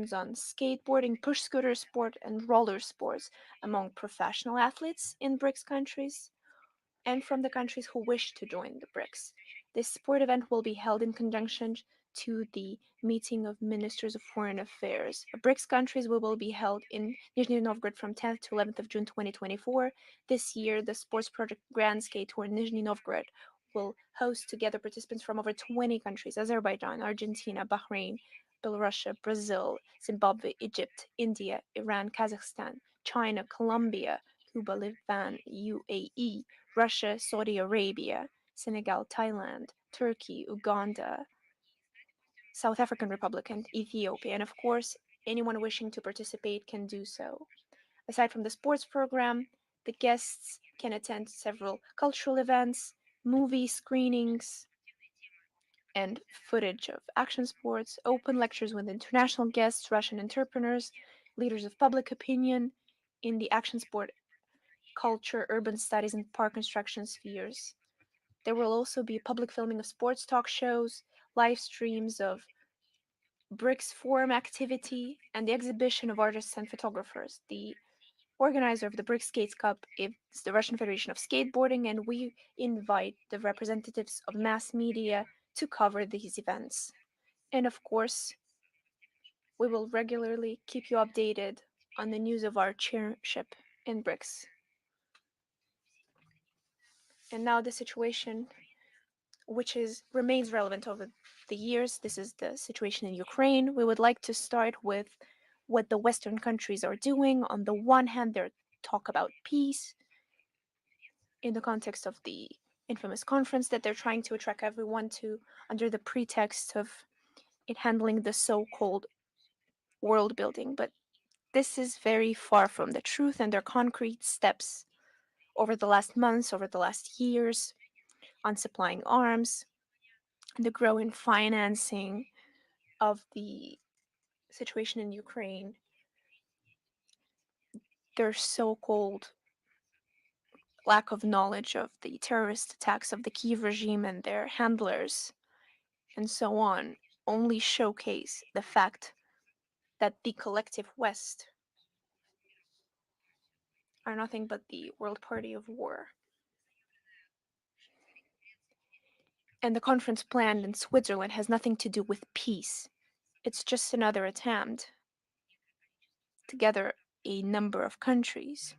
competitions on skateboarding, push scooter sport, and roller sports among professional athletes in BRICS countries and from the countries who wish to join the BRICS. This sport event will be held in conjunction to the meeting of ministers of foreign affairs. BRICS countries will be held in Nizhny Novgorod from 10th to 11th of June 2024. This year, the sports project Grand Skate Tour in Nizhny Novgorod will host together participants from over 20 countries: Azerbaijan, Argentina, Bahrain, Belarus, Brazil, Zimbabwe, Egypt, India, Iran, Kazakhstan, China, Colombia, Cuba, Lebanon, UAE, Russia, Saudi Arabia, Senegal, Thailand, Turkey, Uganda, South African Republic, and Ethiopia. And of course, anyone wishing to participate can do so. Aside from the sports program, the guests can attend several cultural events, movie screenings, and footage of action sports, open lectures with international guests, Russian entrepreneurs, leaders of public opinion in the action sport, culture, urban studies, and park construction spheres. There will also be public filming of sports talk shows, live streams of BRICS Forum activity, and the exhibition of artists and photographers. The organizer of the BRICS Skates Cup is the Russian Federation of Skateboarding, and we invite the representatives of mass media to cover these events. And of course, we will regularly keep you updated on the news of our chairship in BRICS. And now the situation which remains relevant over the years. This is the situation in Ukraine. We would like to start with what the Western countries are doing. On the one hand, they talk about peace in the context of the infamous conference that they're trying to attract everyone to under the pretext of it handling the so-called world building. But this is very far from the truth, and their concrete steps over the last months, over the last years, on supplying arms, the growing financing of the situation in Ukraine, their so-called lack of knowledge of the terrorist attacks of the Kiev regime and their handlers, and so on, only showcase the fact that the collective West are nothing but the world party of war. And the conference planned in Switzerland has nothing to do with peace. It's just another attempt to gather a number of countries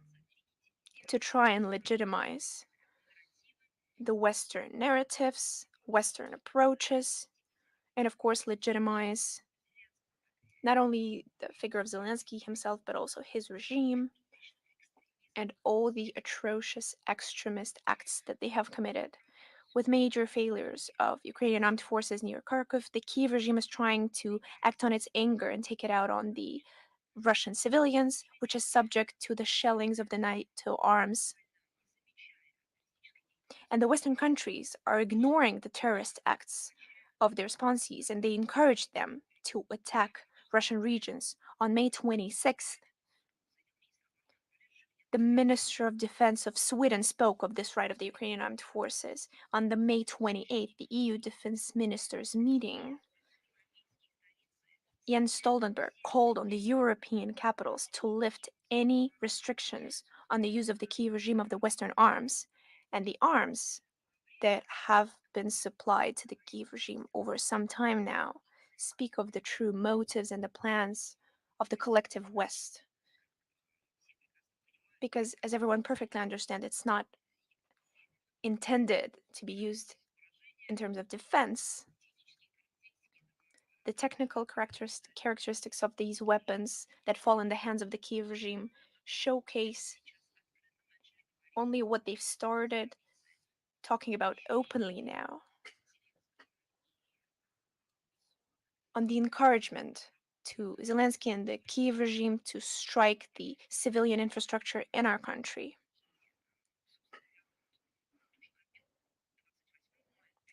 to try and legitimize the Western narratives, Western approaches, and of course legitimize not only the figure of Zelensky himself, but also his regime and all the atrocious extremist acts that they have committed. With major failures of Ukrainian armed forces near Kharkov, the Kiev regime is trying to act on its anger and take it out on the Russian civilians, which is subject to the shellings of the NATO arms. And the Western countries are ignoring the terrorist acts of their sponsees, and they encourage them to attack Russian regions. On May 26th, the Minister of Defense of Sweden spoke of this right of the Ukrainian armed forces. On the May 28th, the EU defense ministers meeting, Jens Stoltenberg called on the European capitals to lift any restrictions on the use of the Kiev regime of the Western arms, and the arms that have been supplied to the Kiev regime over some time now speak of the true motives and the plans of the collective West. Because, as everyone perfectly understands, it's not intended to be used in terms of defense. The technical characteristics of these weapons that fall in the hands of the Kiev regime showcase only what they've started talking about openly now. On the encouragement to Zelensky and the Kiev regime to strike the civilian infrastructure in our country.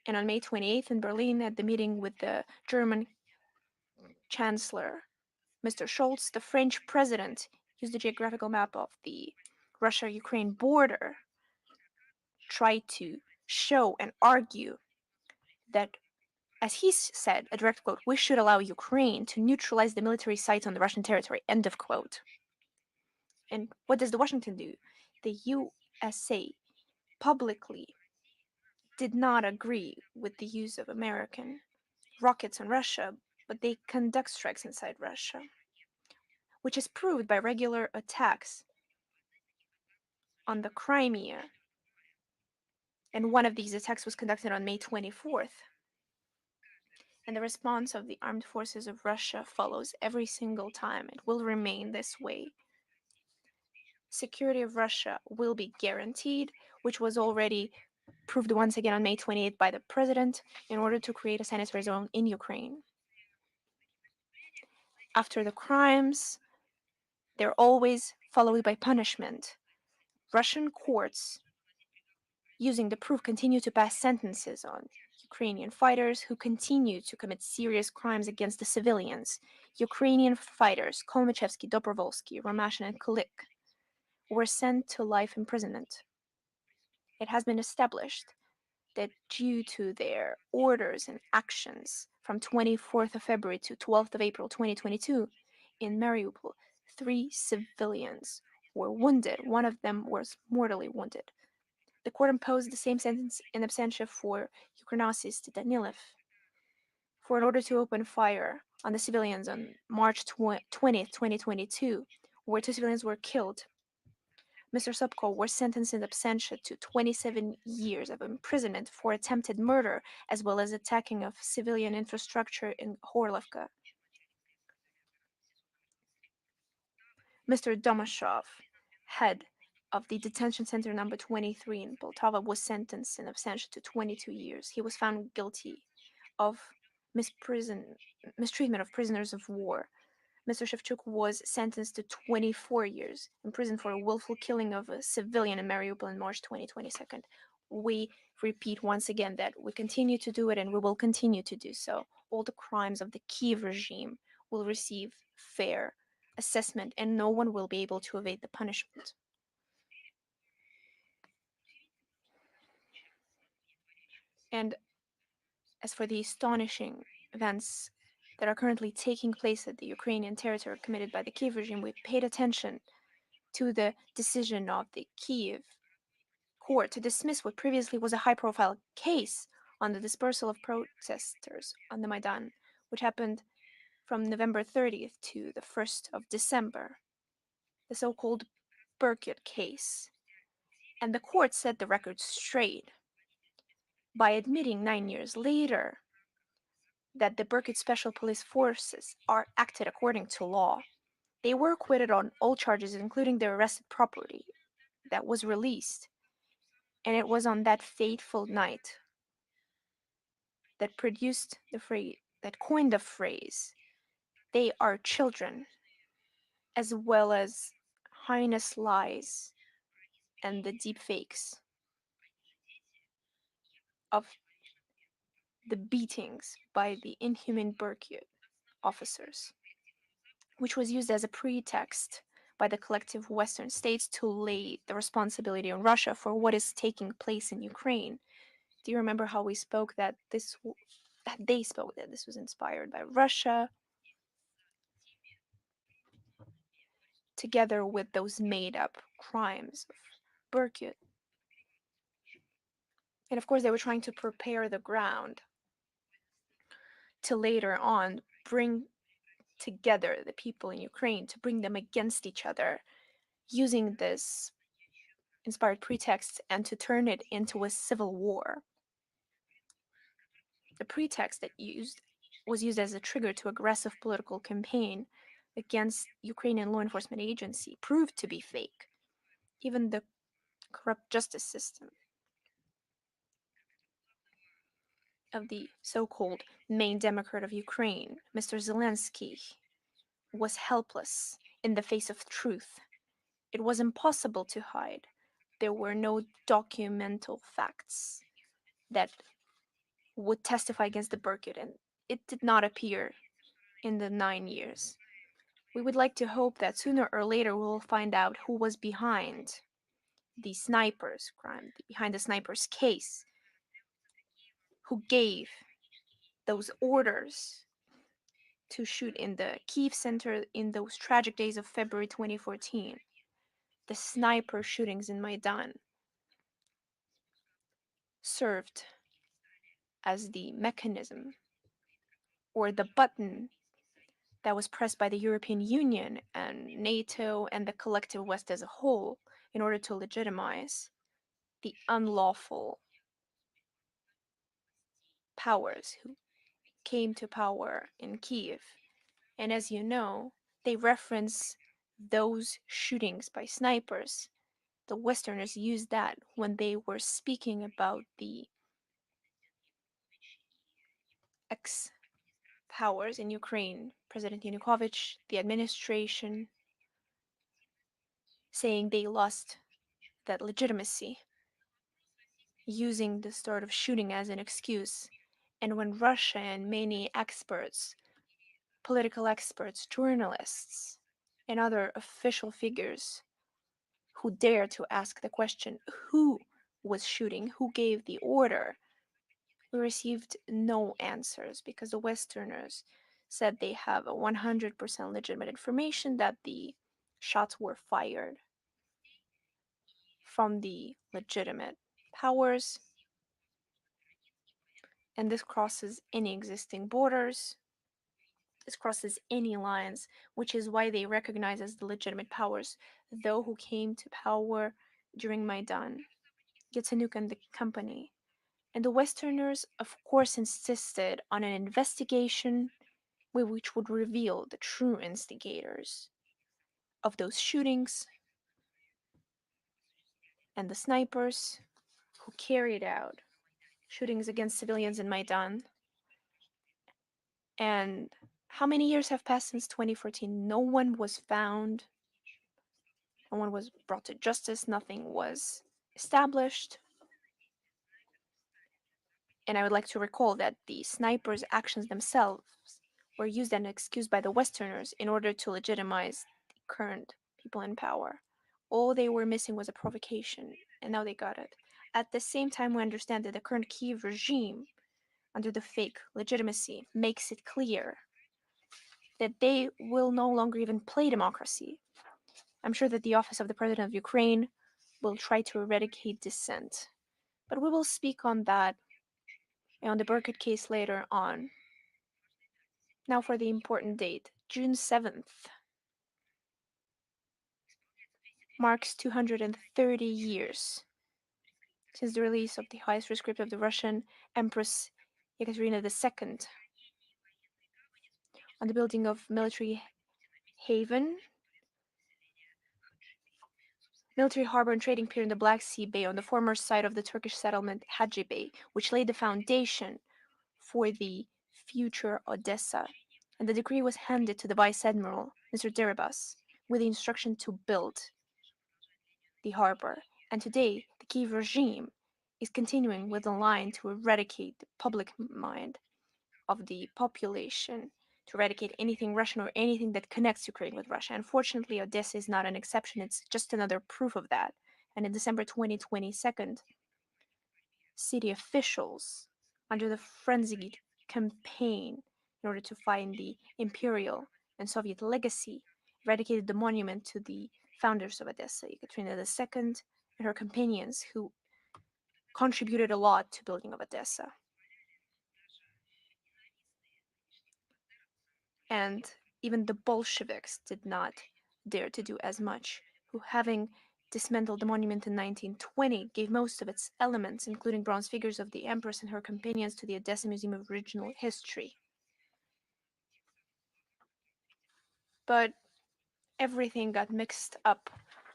And on May 28th in Berlin, at the meeting with the German Chancellor, Mr. Scholz, the French president used the geographical map of the Russia-Ukraine border, tried to show and argue that As he said, a direct quote, "We should allow Ukraine to neutralize the military sites on the Russian territory," end of quote. And what does the Washington do? The USA publicly did not agree with the use of American rockets on Russia, but they conduct strikes inside Russia, which is proved by regular attacks on the Crimea. And one of these attacks was conducted on May 24th. And the response of the armed forces of Russia follows every single time. It will remain this way. Security of Russia will be guaranteed, which was already proved once again on May 28th by the president in order to create a sanitary zone in Ukraine. After the crimes, they're always followed by punishment. Russian courts, using the proof, continue to pass sentences on Ukrainian fighters who continue to commit serious crimes against the civilians. Ukrainian fighters Kolmachevsky, Dobrovolsky, Romashin, and Kulik were sent to life imprisonment. It has been established that due to their orders and actions from 24th of February to 12th of April 2022 in Mariupol, 3 civilians were wounded. One of them was mortally wounded. The court imposed the same sentence in absentia for Ukrenasis Danilov for an order to open fire on the civilians on March 20th, 2022, where 2 civilians were killed. Mr. Sobko was sentenced in absentia to 27 years of imprisonment for attempted murder, as well as attacking of civilian infrastructure in Horlovka. Mr. Domashov, head of the detention center number 23 in Poltava, was sentenced in absentia to 22 years. He was found guilty of mistreatment of prisoners of war. Mr. Shevchuk was sentenced to 24 years in prison for a willful killing of a civilian in Mariupol in March 2022. We repeat once again that we continue to do it and we will continue to do so. All the crimes of the Kiev regime will receive fair assessment and no one will be able to evade the punishment. And as for the astonishing events that are currently taking place at the Ukrainian territory committed by the Kiev regime, we paid attention to the decision of the Kiev court to dismiss what previously was a high-profile case on the dispersal of protesters on the Maidan, which happened from November 30th to the 1st of December, the so-called Berkut case. And the court set the record straight by admitting 9 years later that the Berkut Special Police Forces are acted according to law. They were acquitted on all charges, including their arrested property that was released. And it was on that fateful night that produced the phrase, that coined the phrase, "They are children," as well as heinous lies and the deep fakes of the beatings by the inhuman Berkut officers, which was used as a pretext by the collective Western states to lay the responsibility on Russia for what is taking place in Ukraine. Do you remember how we spoke that they spoke that this was inspired by Russia, together with those made-up crimes of Berkut? And of course, they were trying to prepare the ground to later on bring together the people in Ukraine, to bring them against each other, using this inspired pretext and to turn it into a civil war. The pretext that was used as a trigger to aggressive political campaign against Ukrainian law enforcement agency proved to be fake. Even the corrupt justice system of the so-called main democrat of Ukraine, Mr. Zelensky, was helpless in the face of truth. It was impossible to hide. There were no documental facts that would testify against the Berkut, and it did not appear in the 9 years. We would like to hope that sooner or later we will find out who was behind the sniper's crime, behind the sniper's case, who gave those orders to shoot in the Kyiv center in those tragic days of February 2014, the sniper shootings in Maidan, served as the mechanism or the button that was pressed by the European Union and NATO and the collective West as a whole in order to legitimize the unlawful powers who came to power in Kiev. And as you know, they reference those shootings by snipers. The Westerners used that when they were speaking about the ex powers in Ukraine, President Yanukovych, the administration, saying they lost that legitimacy, using the start of shooting as an excuse. And when Russia and many experts, political experts, journalists, and other official figures who dare to ask the question, who was shooting, who gave the order, we received no answers because the Westerners said they have a 100% legitimate information that the shots were fired from the legitimate powers, and this crosses any existing borders. This crosses any lines, which is why they recognize as the legitimate powers those who came to power during Maidan, Yatsenuk and the company. And the Westerners, of course, insisted on an investigation which would reveal the true instigators of those shootings and the snipers who carried out shootings against civilians in Maidan. And how many years have passed since 2014? No one was found, no one was brought to justice, nothing was established. And I would like to recall that the snipers' actions themselves were used as an excuse by the Westerners in order to legitimize the current people in power. All they were missing was a provocation, and now they got it. At the same time, we understand that the current Kyiv regime, under the fake legitimacy, makes it clear that they will no longer even play democracy. I'm sure that the office of the President of Ukraine will try to eradicate dissent. But we will speak on that and on the Berkut case later on. Now for the important date, June 7th, marks 230 years since the release of the highest rescript of the Russian Empress Ekaterina II on the building of military harbor and trading pier in the Black Sea Bay on the former site of the Turkish settlement Hagi Bay, which laid the foundation for the future Odessa. And the decree was handed to the Vice Admiral, Mr. Deribas, with the instruction to build the harbor. And today, the Kiev regime is continuing with the line to eradicate the public mind of the population, to eradicate anything Russian or anything that connects Ukraine with Russia. Unfortunately, Odessa is not an exception. It's just another proof of that. And in December 2022, city officials, under the frenzied campaign in order to find the imperial and Soviet legacy, eradicated the monument to the founders of Odessa, Ekaterina II and her companions, who contributed a lot to building of Odessa. And even the Bolsheviks did not dare to do as much, who, having dismantled the monument in 1920, gave most of its elements, including bronze figures of the Empress and her companions, to the Odessa Museum of Original History. But everything got mixed up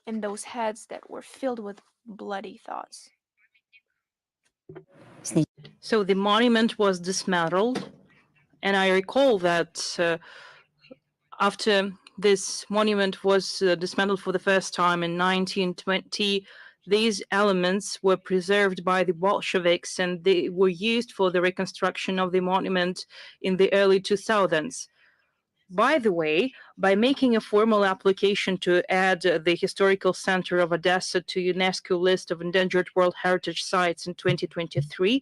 in those heads that were filled with bloody thoughts. So the monument was dismantled, and I recall that after this monument was dismantled for the first time in 1920, these elements were preserved by the Bolsheviks and they were used for the reconstruction of the monument in the early 2000s. By the way, by making a formal application to add the historical center of Odessa to UNESCO list of endangered World Heritage Sites in 2023,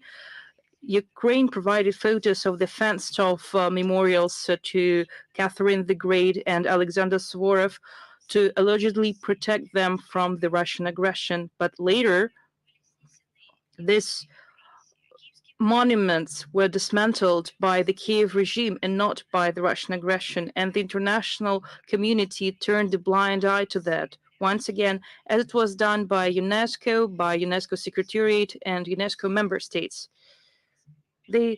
Ukraine provided photos of the fenced off memorials to Catherine the Great and Alexander Suvorov to allegedly protect them from the Russian aggression. But later, these monuments were dismantled by the Kiev regime and not by the Russian aggression, and the international community turned a blind eye to that. Once again, as it was done by UNESCO Secretariat, and UNESCO member states. They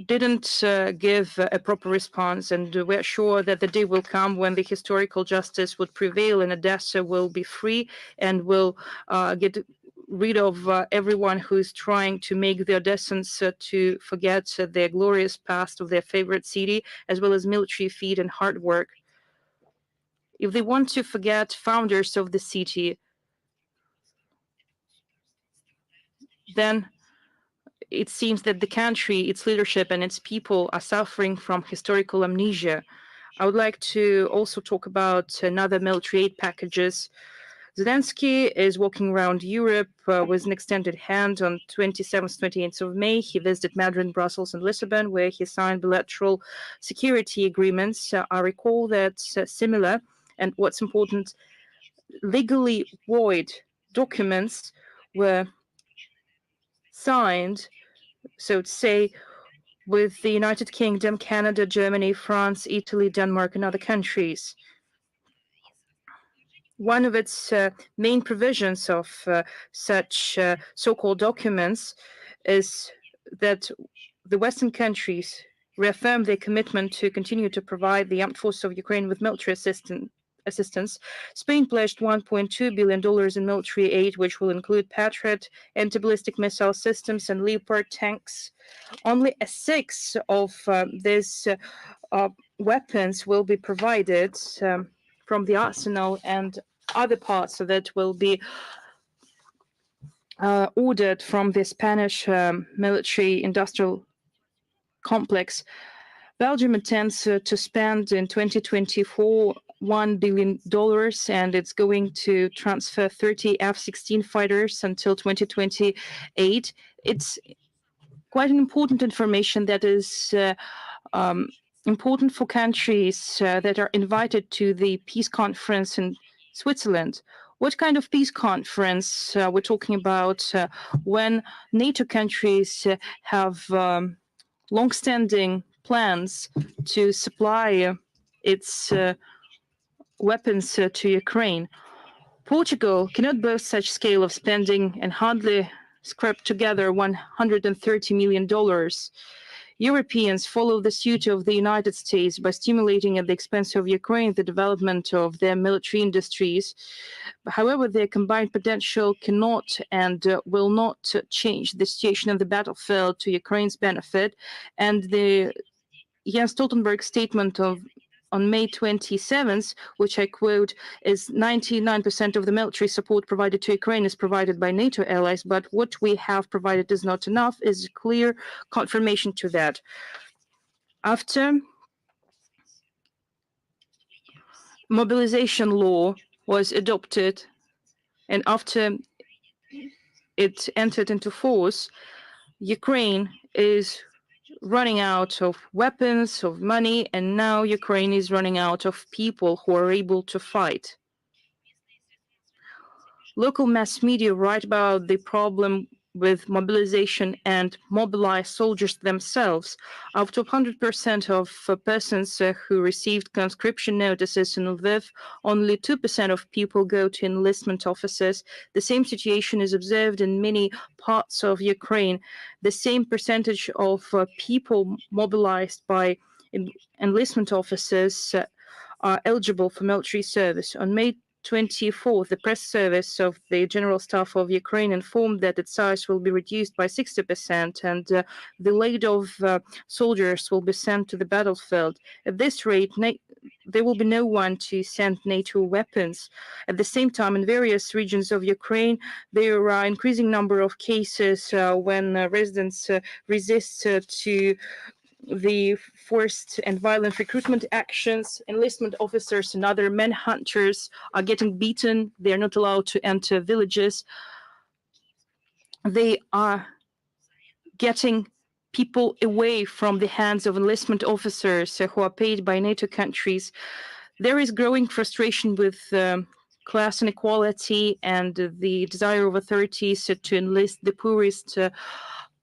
didn't give a proper response, and we're sure that the day will come when the historical justice would prevail and Odessa will be free and will get rid of everyone who is trying to make the Odessans to forget their glorious past of their favorite city, as well as military feat and hard work. If they want to forget founders of the city, then it seems that the country, its leadership, and its people are suffering from historical amnesia. I would like to also talk about another military aid packages. Zelensky is walking around Europe with an extended hand. On 27th, 28th of May, he visited Madrid, Brussels, and Lisbon, where he signed bilateral security agreements. I recall that similar, and what's important, legally void documents were signed, so to say, with the United Kingdom, Canada, Germany, France, Italy, Denmark, and other countries. One of its main provisions of such so-called documents is that the Western countries reaffirm their commitment to continue to provide the armed forces of Ukraine with military assistance. Spain pledged $1.2 billion in military aid, which will include Patriot anti-ballistic missile systems and Leopard tanks. Only a sixth of these weapons will be provided from the arsenal, and other parts of it will be ordered from the Spanish military industrial complex. Belgium intends to spend in 2024 $1 billion, and it's going to transfer 30 F-16 fighters until 2028. It's quite an important information that is important for countries that are invited to the peace conference in Switzerland. What kind of peace conference we're talking about when NATO countries have long-standing plans to supply its weapons to Ukraine? Portugal cannot boast such scale of spending and hardly scrape together $130 million. Europeans follow the suit of the United States by stimulating at the expense of Ukraine the development of their military industries. However, their combined potential cannot and will not change the situation of the battlefield to Ukraine's benefit. And the Jens Stoltenberg statement on May 27th, which I quote, is 99% of the military support provided to Ukraine is provided by NATO allies, but what we have provided is not enough, is clear confirmation to that. After mobilization law was adopted and after it entered into force, Ukraine is running out of weapons, of money, and now Ukraine is running out of people who are able to fight. Local mass media write about the problem with mobilization and mobilized soldiers themselves. Out of 100% of persons who received conscription notices in Lviv, only 2% of people go to enlistment offices. The same situation is observed in many parts of Ukraine. The same percentage of people mobilized by enlistment officers are eligible for military service. On May 24th, the press service of the General Staff of Ukraine informed that its size will be reduced by 60% and the laid of soldiers will be sent to the battlefield. At this rate, there will be no one to send NATO weapons. At the same time, in various regions of Ukraine, there are increasing number of cases when residents resist to the forced and violent recruitment actions. Enlistment officers and other manhunters are getting beaten. They are not allowed to enter villages. They are getting people away from the hands of enlistment officers who are paid by NATO countries. There is growing frustration with class inequality and the desire of authorities to enlist the poorest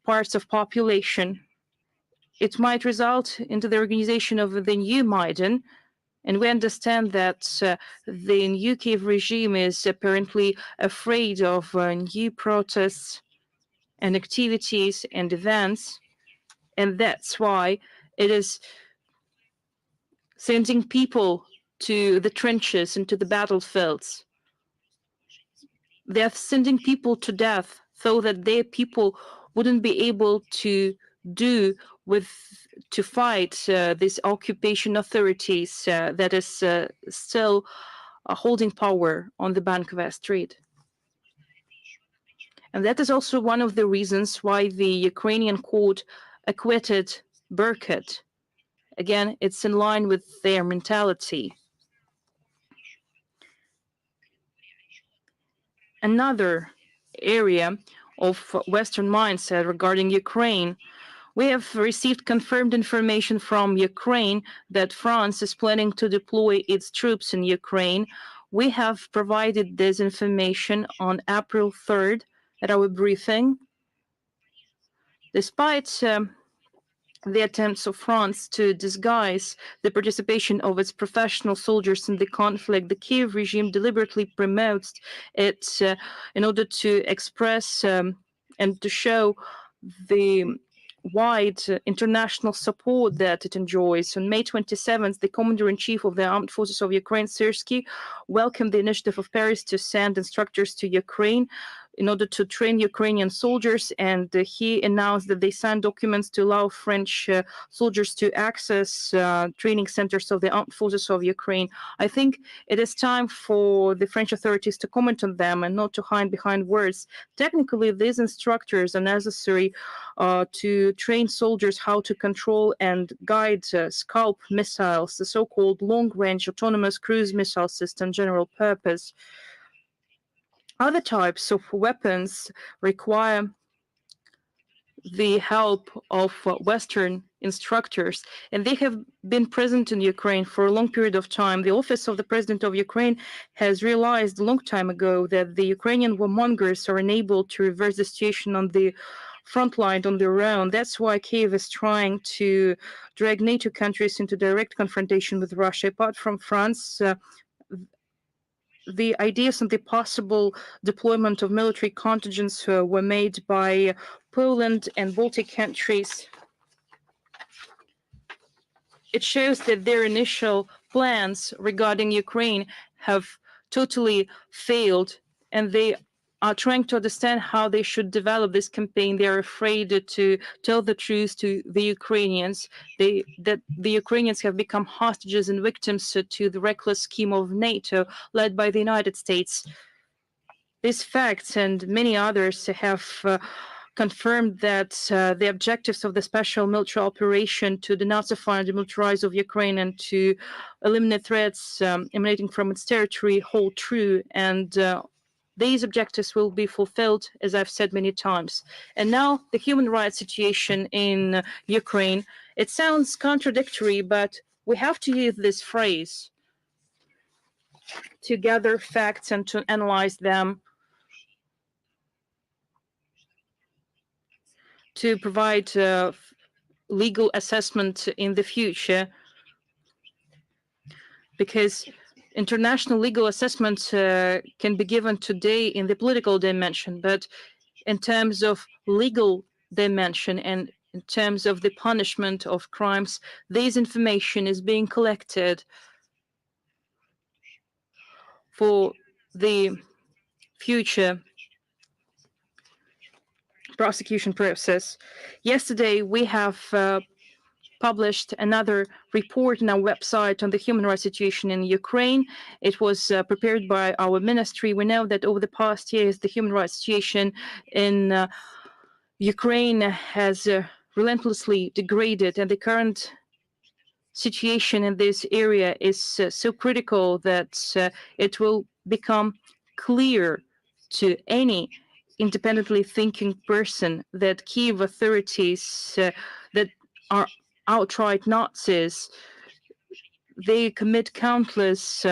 parts of population. It might result into the organization of the new Maidan, and we understand that the new Kiev regime is apparently afraid of new protests and activities and events, and that's why it is sending people to the trenches and to the battlefields. They're sending people to death so that their people wouldn't be able to do with to fight these occupation authorities that is still holding power on the Bankova Street. And that is also one of the reasons why the Ukrainian court acquitted Berkut. Again, it's in line with their mentality. Another area of Western mindset regarding Ukraine, we have received confirmed information from Ukraine that France is planning to deploy its troops in Ukraine. We have provided this information on April 3rd at our briefing. Despite the attempts of France to disguise the participation of its professional soldiers in the conflict, the Kiev regime deliberately promotes it in order to express and to show the wide international support that it enjoys. On May 27th, the Commander-in-Chief of the Armed Forces of Ukraine, Syrsky, welcomed the initiative of Paris to send instructors to Ukraine in order to train Ukrainian soldiers, and he announced that they signed documents to allow French soldiers to access training centers of the armed forces of Ukraine. I think it is time for the French authorities to comment on them and not to hide behind words. Technically, these instructors are necessary to train soldiers how to control and guide Scalp missiles, the so-called long-range autonomous cruise missile system, general purpose. Other types of weapons require the help of Western instructors, and they have been present in Ukraine for a long period of time. The Office of the President of Ukraine has realized a long time ago that the Ukrainian warmongers are unable to reverse the situation on the front line on their own. That's why Kiev is trying to drag NATO countries into direct confrontation with Russia. Apart from France, the ideas and the possible deployment of military contingents were made by Poland and Baltic countries. It shows that their initial plans regarding Ukraine have totally failed, and they are trying to understand how they should develop this campaign. They're afraid to tell the truth to the Ukrainians, that the Ukrainians have become hostages and victims to the reckless scheme of NATO led by the United States. These facts and many others have confirmed that the objectives of the special military operation to denazify and demilitarize of Ukraine and to eliminate threats emanating from its territory hold true, and these objectives will be fulfilled, as I've said many times. And now the human rights situation in Ukraine. It sounds contradictory, but we have to use this phrase to gather facts and to analyze them, to provide legal assessment in the future, because international legal assessment can be given today in the political dimension, but in terms of legal dimension and in terms of the punishment of crimes, this information is being collected for the future prosecution process. Yesterday, we have published another report on our website on the human rights situation in Ukraine. It was prepared by our ministry. We know that over the past years, the human rights situation in Ukraine has relentlessly degraded, and the current situation in this area is so critical that it will become clear to any independently thinking person that Kiev authorities that are outright Nazis, they commit countless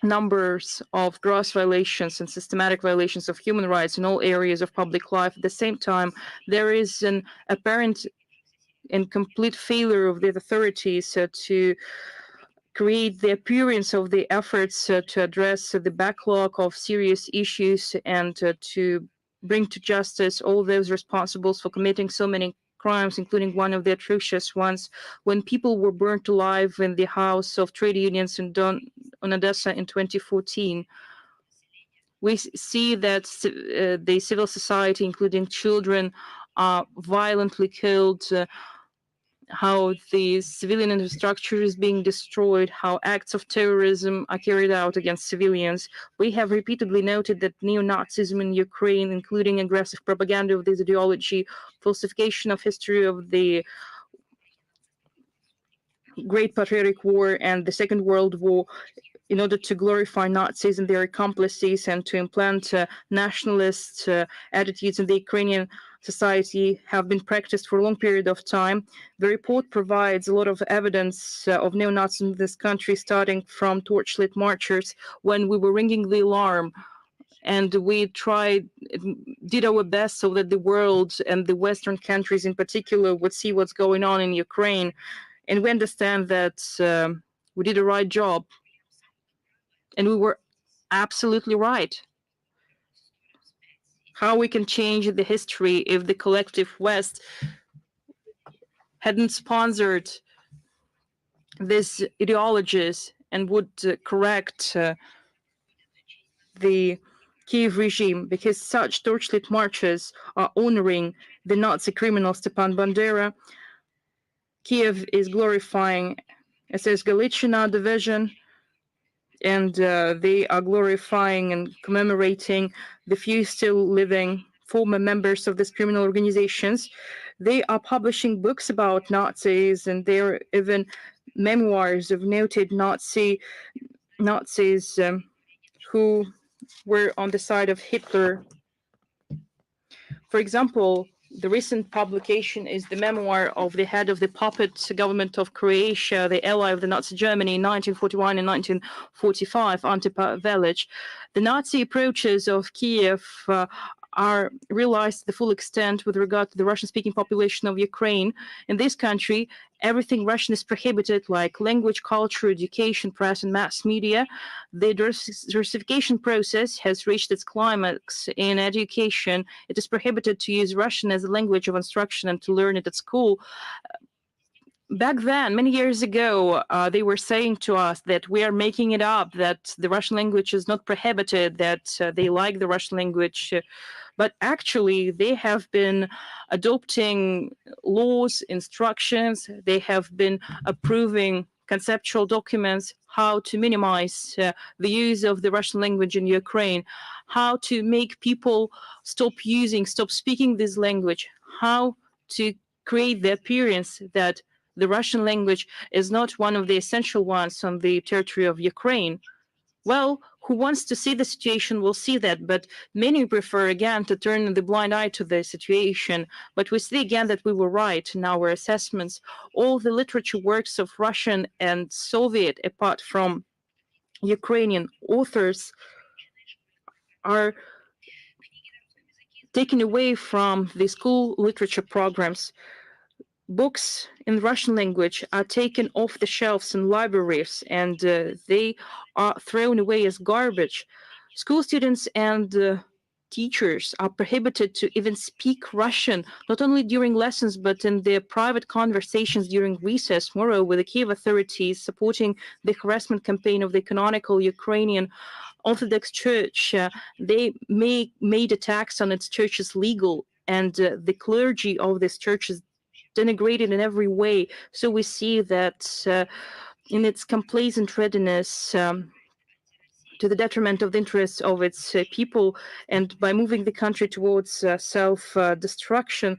numbers of gross violations and systematic violations of human rights in all areas of public life. At the same time, there is an apparent and complete failure of the authorities to create the appearance of the efforts to address the backlog of serious issues and to bring to justice all those responsible for committing so many crimes, including one of the atrocious ones when people were burnt alive in the house of trade unions in on Odessa in 2014. We see that the civil society, including children, are violently killed, how the civilian infrastructure is being destroyed, how acts of terrorism are carried out against civilians. We have repeatedly noted that neo-Nazism in Ukraine, including aggressive propaganda of this ideology, falsification of history of the Great Patriotic War and the Second World War, in order to glorify Nazis and their accomplices and to implant nationalist attitudes in the Ukrainian society, have been practiced for a long period of time. The report provides a lot of evidence of neo-Nazism in this country, starting from torchlit marchers when we were ringing the alarm. And we did our best so that the world and the Western countries in particular would see what's going on in Ukraine. And we understand that we did a right job. And we were absolutely right. How we can change the history if the collective West hadn't sponsored these ideologies and would correct the Kiev regime, because such torchlit marches are honoring the Nazi criminal Stepan Bandera. Kiev is glorifying SS Galician division, and they are glorifying and commemorating the few still living former members of these criminal organizations. They are publishing books about Nazis, and there are even memoirs of noted Nazis who were on the side of Hitler. For example, the recent publication is the memoir of the head of the puppet government of Croatia, the ally of the Nazi Germany in 1941 and 1945, Ante Pavelic. The Nazi approaches of Kiev are realized to the full extent with regard to the Russian-speaking population of Ukraine. In this country, everything Russian is prohibited, like language, culture, education, press, and mass media. The Russification process has reached its climax in education. It is prohibited to use Russian as a language of instruction and to learn it at school. Back then, many years ago, they were saying to us that we are making it up, that the Russian language is not prohibited, that they like the Russian language. But actually, they have been adopting laws, instructions, they have been approving conceptual documents, how to minimize the use of the Russian language in Ukraine, how to make people stop speaking this language, how to create the appearance that the Russian language is not one of the essential ones on the territory of Ukraine. Well, who wants to see the situation will see that, but many prefer again to turn the blind eye to the situation. But we see again that we were right in our assessments. All the literature works of Russian and Soviet, apart from Ukrainian authors, are taken away from the school literature programs. Books in Russian language are taken off the shelves in libraries, and they are thrown away as garbage. School students and teachers are prohibited to even speak Russian, not only during lessons, but in their private conversations during recess. Moreover, the Kiev authorities, supporting the harassment campaign of the canonical Ukrainian Orthodox Church, they made attacks on its churches legal, and the clergy of this church is denigrated in every way. So we see that in its complacent readiness to the detriment of the interests of its people, and by moving the country towards self-destruction,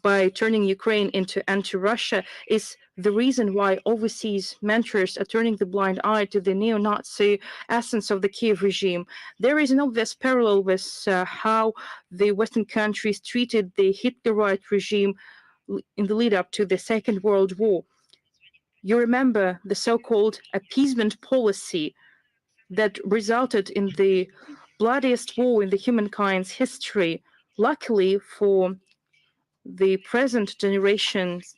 by turning Ukraine into anti-Russia is the reason why overseas mentors are turning the blind eye to the neo-Nazi essence of the Kiev regime. There is an obvious parallel with how the Western countries treated the Hitlerite regime in the lead up to the Second World War. You remember the so-called appeasement policy that resulted in the bloodiest war in the humankind's history. Luckily for the present generations,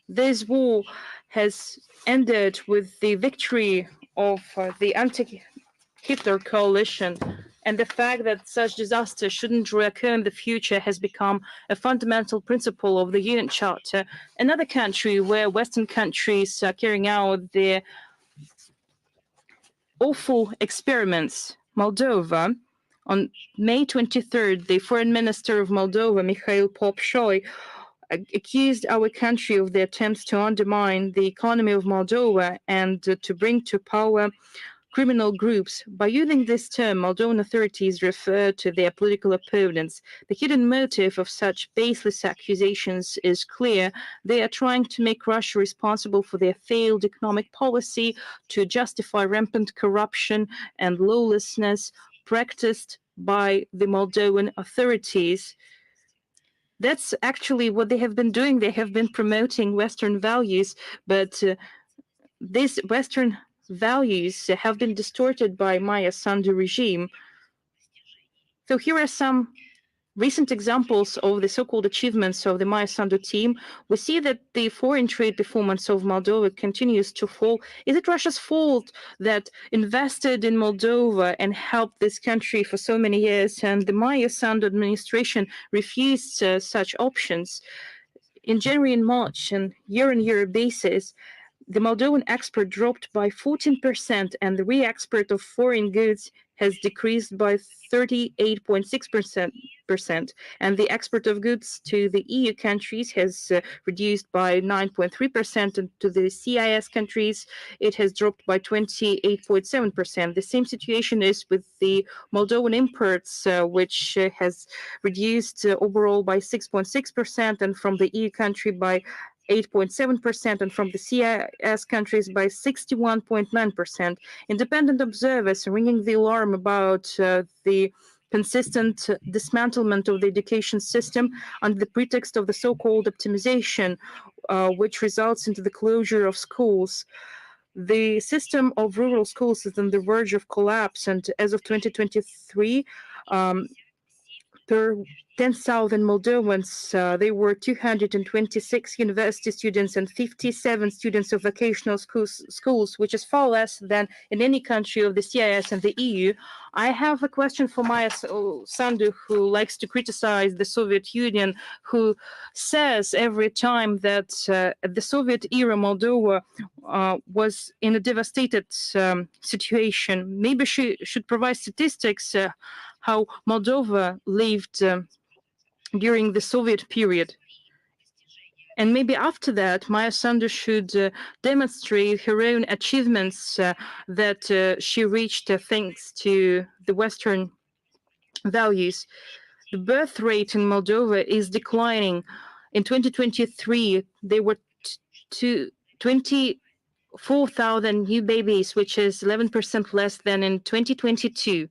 this war has ended with the victory of the anti-Hitler coalition, and the fact that such disasters shouldn't reoccur in the future has become a fundamental principle of the UN Charter. Another country where Western countries are carrying out their awful experiments, Moldova. On May 23rd, the foreign minister of Moldova, Mikhail Popshoy, accused our country of the attempts to undermine the economy of Moldova and to bring to power criminal groups. By using this term, Moldovan authorities refer to their political opponents. The hidden motive of such baseless accusations is clear. They are trying to make Russia responsible for their failed economic policy, to justify rampant corruption and lawlessness practiced by the Moldovan authorities. That's actually what they have been doing. They have been promoting Western values, but these Western values have been distorted by Maya Sandu regime. So here are some recent examples of the so-called achievements of the Maya Sandu team. We see that the foreign trade performance of Moldova continues to fall. Is it Russia's fault that invested in Moldova and helped this country for so many years, and the Maya Sandu administration refused such options? In January and March, on year-on-year basis, the Moldovan export dropped by 14%, and the re-export of foreign goods has decreased by 38.6%, and the export of goods to the EU countries has reduced by 9.3%, and to the CIS countries it has dropped by 28.7%. The same situation is with the Moldovan imports, which has reduced overall by 6.6%, and from the EU country by 8.7%, and from the CIS countries by 61.9%. Independent observers are ringing the alarm about the consistent dismantlement of the education system under the pretext of the so-called optimization, which results into the closure of schools. The system of rural schools is on the verge of collapse, and as of 2023, per 10,000 Moldovans, there were 226 university students and 57 students of vocational schools, which is far less than in any country of the CIS and the EU. I have a question for Maya Sandu, who likes to criticize the Soviet Union, who says every time that at the Soviet era, Moldova was in a devastated situation. Maybe she should provide statistics how Moldova lived during the Soviet period. And maybe after that, Maya Sandu should demonstrate her own achievements that she reached thanks to the Western values. The birth rate in Moldova is declining. In 2023, there were 24,000 new babies, which is 11% less than in 2022.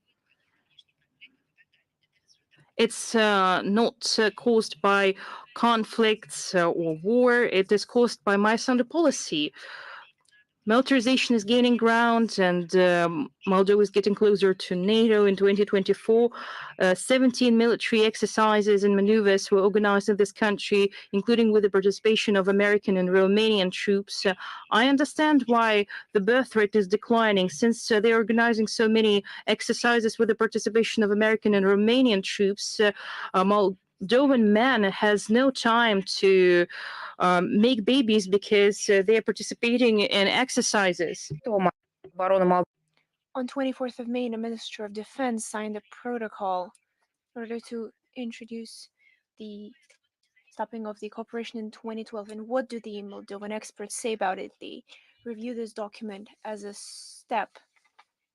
It's not caused by conflicts or war. It is caused by my Sunday policy. Militarization is gaining ground, and Moldova is getting closer to NATO in 2024. 17 military exercises and maneuvers were organized in this country, including with the participation of American and Romanian troops. I understand why the birth rate is declining, since they're organizing so many exercises with the participation of American and Romanian troops. Moldovan man has no time to make babies because they are participating in exercises. On 24th of May, the Minister of Defense signed a protocol in order to introduce the stopping of the cooperation in 2012. And what do the Moldovan experts say about it? They review this document as a step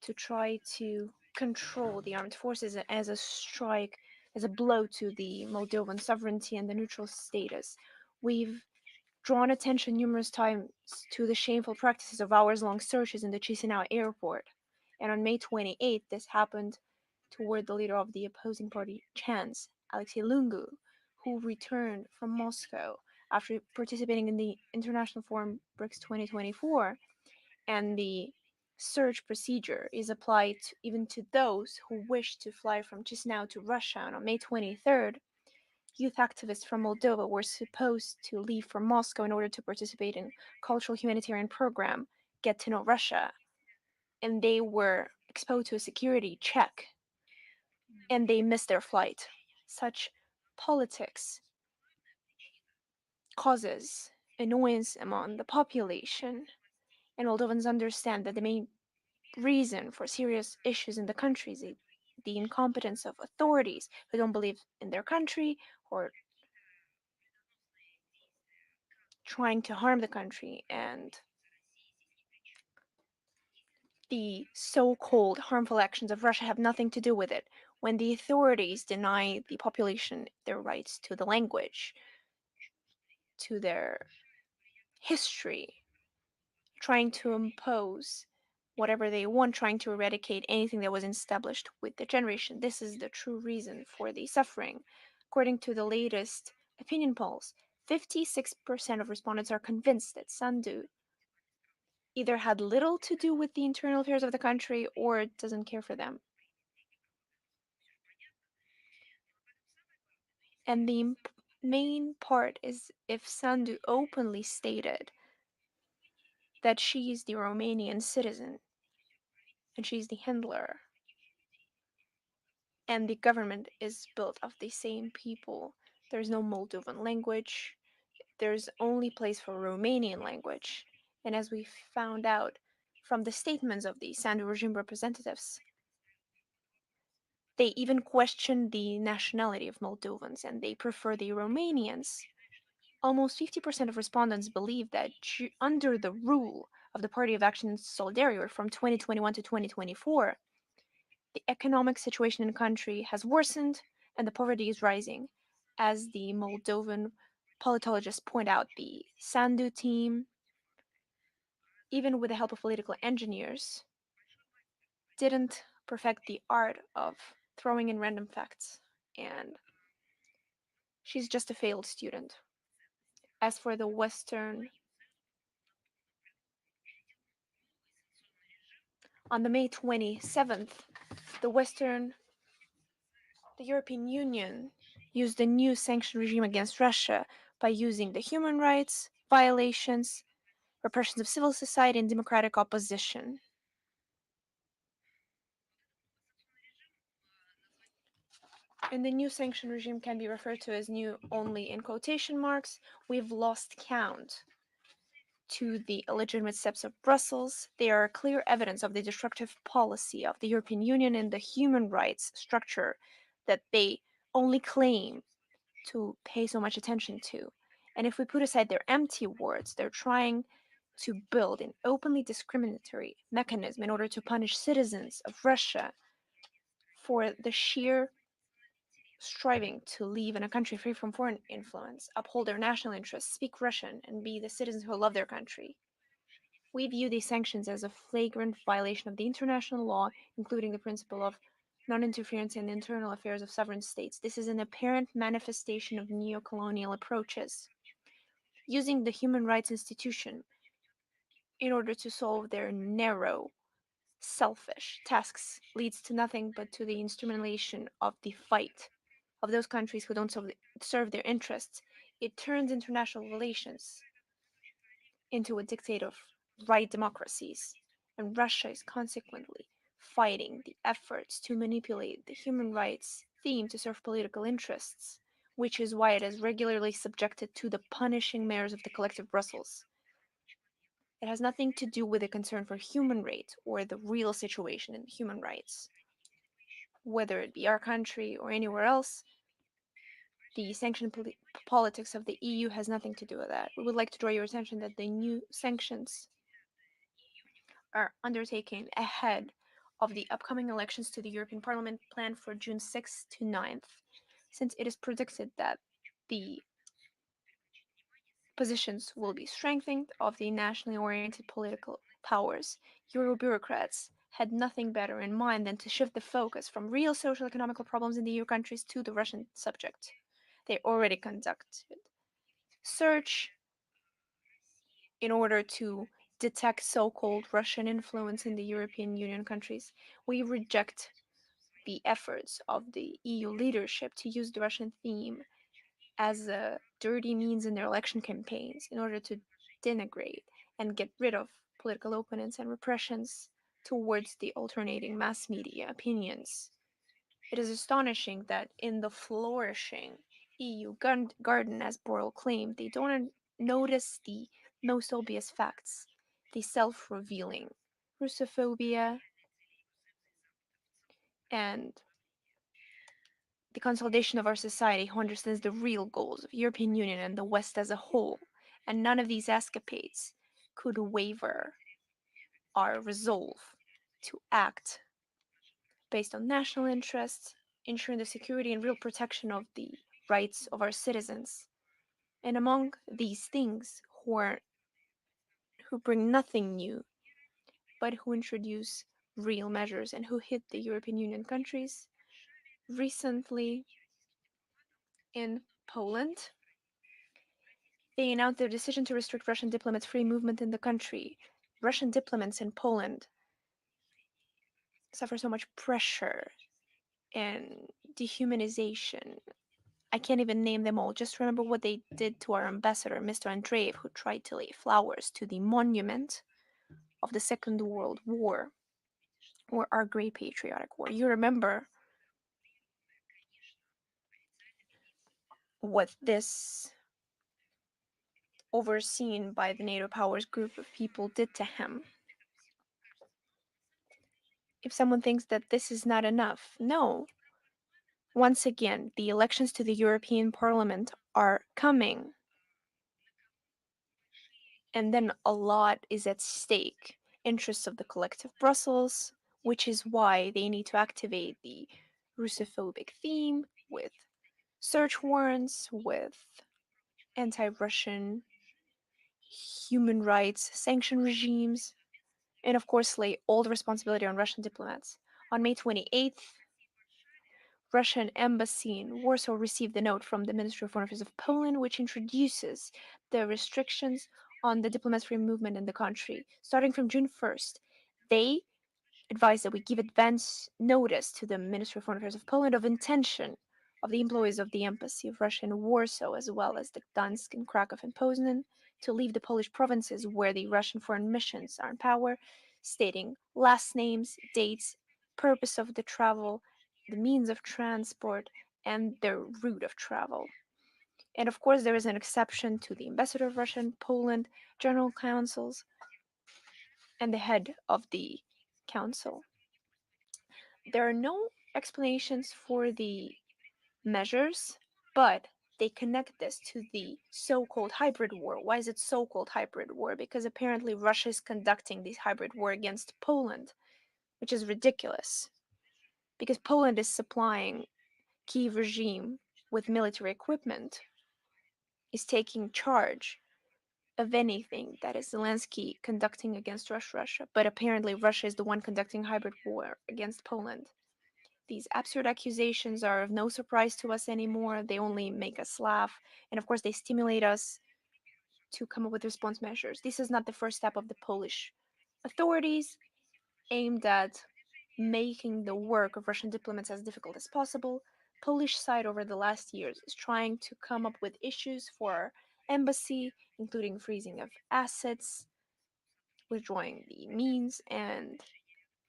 to try to control the armed forces, as a strike as a blow to the Moldovan sovereignty and the neutral status. We've drawn attention numerous times to the shameful practices of hours long searches in the Chisinau airport. And on May 28th, this happened toward the leader of the opposing party, Chance, Alexei Lungu, who returned from Moscow after participating in the International Forum BRICS 2024. And the search procedure is applied even to those who wish to fly from Chisinau to Russia. And on May 23rd, youth activists from Moldova were supposed to leave for Moscow in order to participate in cultural humanitarian program Get to Know Russia, and they were exposed to a security check and they missed their flight. Such politics causes annoyance among the population, and Moldovans understand that the main reason for serious issues in the country is the incompetence of authorities who don't believe in their country or trying to harm the country, and the so-called harmful actions of Russia have nothing to do with it. When the authorities deny the population their rights to the language, to their history, trying to impose whatever they want, trying to eradicate anything that was established with the generation. This is the true reason for the suffering. According to the latest opinion polls, 56% of respondents are convinced that Sandu either had little to do with the internal affairs of the country or doesn't care for them. And the main part is if Sandu openly stated that she is the Romanian citizen and she's the handler, and the government is built of the same people. There's no Moldovan language. There's only place for Romanian language. And as we found out from the statements of the Sandu regime representatives, they even question the nationality of Moldovans and they prefer the Romanians. Almost 50% of respondents believe that under the rule of the Party of Action and Solidarity from 2021 to 2024, the economic situation in the country has worsened and the poverty is rising. As the Moldovan politologists point out, the Sandu team, even with the help of political engineers, didn't perfect the art of throwing in random facts, and she's just a failed student. As for the Western, on the May 27th, the Western, the European Union used a new sanction regime against Russia by using the human rights violations, repressions of civil society, and democratic opposition. And the new sanction regime can be referred to as new only in quotation marks. We've lost count to the illegitimate steps of Brussels. They are clear evidence of the destructive policy of the European Union and the human rights structure that they only claim to pay so much attention to. And if we put aside their empty words, they're trying to build an openly discriminatory mechanism in order to punish citizens of Russia for the sheer striving to live in a country free from foreign influence, uphold their national interests, speak Russian, and be the citizens who love their country. We view these sanctions as a flagrant violation of the international law, including the principle of non interference in the internal affairs of sovereign states. This is an apparent manifestation of neo-colonial approaches, using the human rights institution in order to solve their narrow, selfish tasks leads to nothing but to the instrumentalization of the fight of those countries who don't serve their interests. It turns international relations into a dictate of right democracies, and Russia is consequently fighting the efforts to manipulate the human rights theme to serve political interests, which is why it is regularly subjected to the punishing mayors of the collective Brussels. It has nothing to do with a concern for human rights or the real situation in human rights. Whether it be our country or anywhere else, the sanction politics of the EU has nothing to do with that. We would like to draw your attention that the new sanctions are undertaken ahead of the upcoming elections to the European Parliament planned for June 6th to 9th. since it is predicted that the positions will be strengthened of the nationally oriented political powers. Euro bureaucrats had nothing better in mind than to shift the focus from real social economical problems in the EU countries to the Russian subject. They already conducted search in order to detect so-called Russian influence in the European Union countries. We reject the efforts of the EU leadership to use the Russian theme as a dirty means in their election campaigns in order to denigrate and get rid of political opponents and repressions towards the alternating mass media opinions. It is astonishing that in the flourishing EU garden, as Borrell claimed, they don't notice the most obvious facts, the self revealing Russophobia and the consolidation of our society who understands the real goals of European Union and the West as a whole, and none of these escapades could waver our resolve to act based on national interests, ensuring the security and real protection of the rights of our citizens. And among these things, who bring nothing new, but who introduce real measures and who hit the European Union countries recently in Poland. They announced their decision to restrict Russian diplomats' free movement in the country. Russian diplomats in Poland suffer so much pressure and dehumanization. I can't even name them all. Just remember what they did to our ambassador, Mr. Andreev, who tried to lay flowers to the monument of the Second World War, or our great patriotic war. You remember what this overseen by the NATO powers group of people did to him. If someone thinks that this is not enough, no. Once again, the elections to the European Parliament are coming, and then a lot is at stake. Interests of the collective Brussels, which is why they need to activate the Russophobic theme with search warrants, with anti Russian human rights sanction regimes, and of course, lay all the responsibility on Russian diplomats. On May 28th, Russian embassy in Warsaw received a note from the Ministry of Foreign Affairs of Poland, which introduces the restrictions on the diplomats' free movement in the country. Starting from June 1st, they advise that we give advance notice to the Ministry of Foreign Affairs of Poland of intention of the employees of the Embassy of Russia in Warsaw, as well as the Gdansk and Krakow and Poznan, to leave the Polish provinces where the Russian foreign missions are in power, stating last names, dates, purpose of the travel, the means of transport, and their route of travel. And of course, there is an exception to the ambassador of Russia in Poland, general councils, and the head of the council. There are no explanations for the measures, but they connect this to the so-called hybrid war. Why is it so-called hybrid war? Because apparently Russia is conducting this hybrid war against Poland, which is ridiculous. Because Poland is supplying Kiev regime with military equipment, is taking charge of anything that is Zelensky conducting against Russia, but apparently Russia is the one conducting hybrid war against Poland. These absurd accusations are of no surprise to us anymore. They only make us laugh. And of course, they stimulate us to come up with response measures. This is not the first step of the Polish authorities aimed at making the work of Russian diplomats as difficult as possible. Polish side over the last years is trying to come up with issues for our embassy, including freezing of assets, withdrawing the means, and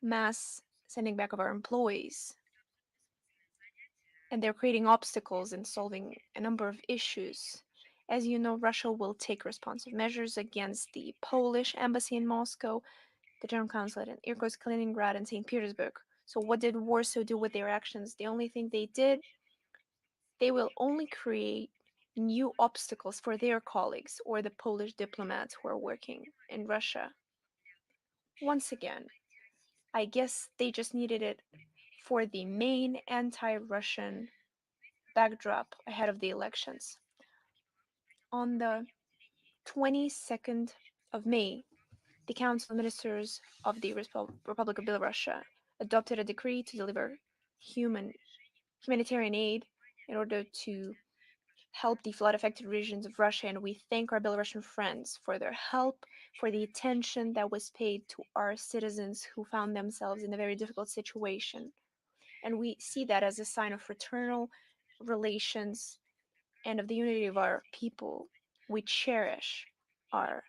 mass sending back of our employees. And they're creating obstacles in solving a number of issues. As you know, Russia will take responsive measures against the Polish embassy in Moscow, the General Consulate in Irkutsk, Kaliningrad, and St. Petersburg. So, what did Warsaw do with their actions? The only thing they did, they will only create new obstacles for their colleagues or the Polish diplomats who are working in Russia. Once again, I guess they just needed it for the main anti Russian backdrop ahead of the elections. On the 22nd of May, the Council of Ministers of the Republic of Belarus adopted a decree to deliver humanitarian aid in order to help the flood affected regions of Russia, and we thank our Belarusian friends for their help, for the attention that was paid to our citizens who found themselves in a very difficult situation. And we see that as a sign of fraternal relations and of the unity of our people. We cherish our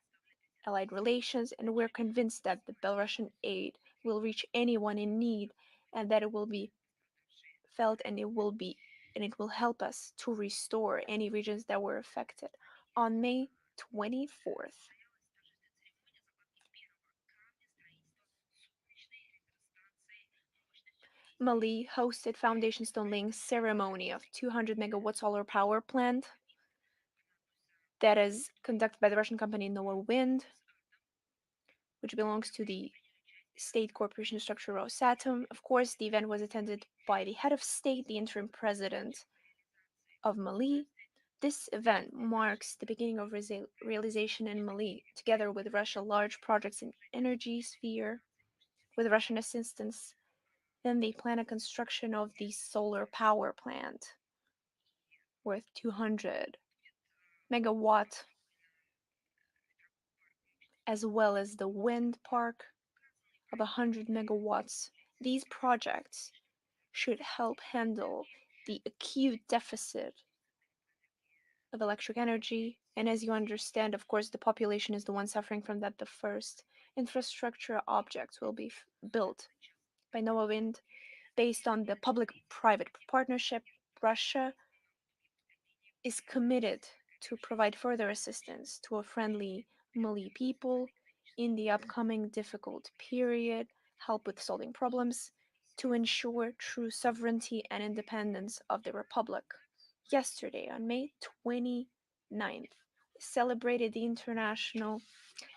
allied relations, and we're convinced that the Belarusian aid will reach anyone in need and that it will be felt and it will help us to restore any regions that were affected. On May 24th, Mali hosted foundation stone laying ceremony of 200 megawatt solar power plant that is conducted by the Russian company Noah Wind, which belongs to the state corporation structure Rosatom. Of course, the event was attended by the head of state, the interim president of Mali. This event marks the beginning of realization in Mali, together with Russia, large projects in energy sphere. With Russian assistance, then they plan a construction of the solar power plant worth 200 megawatt, as well as the wind park of 100 megawatts. These projects should help handle the acute deficit of electric energy. And as you understand, of course, the population is the one suffering from that. The first infrastructure objects will be built by Noah Wind based on the public private partnership. Russia is committed to provide further assistance to a friendly Mali people in the upcoming difficult period, help with solving problems, to ensure true sovereignty and independence of the Republic. Yesterday, on May 29th, we celebrated the International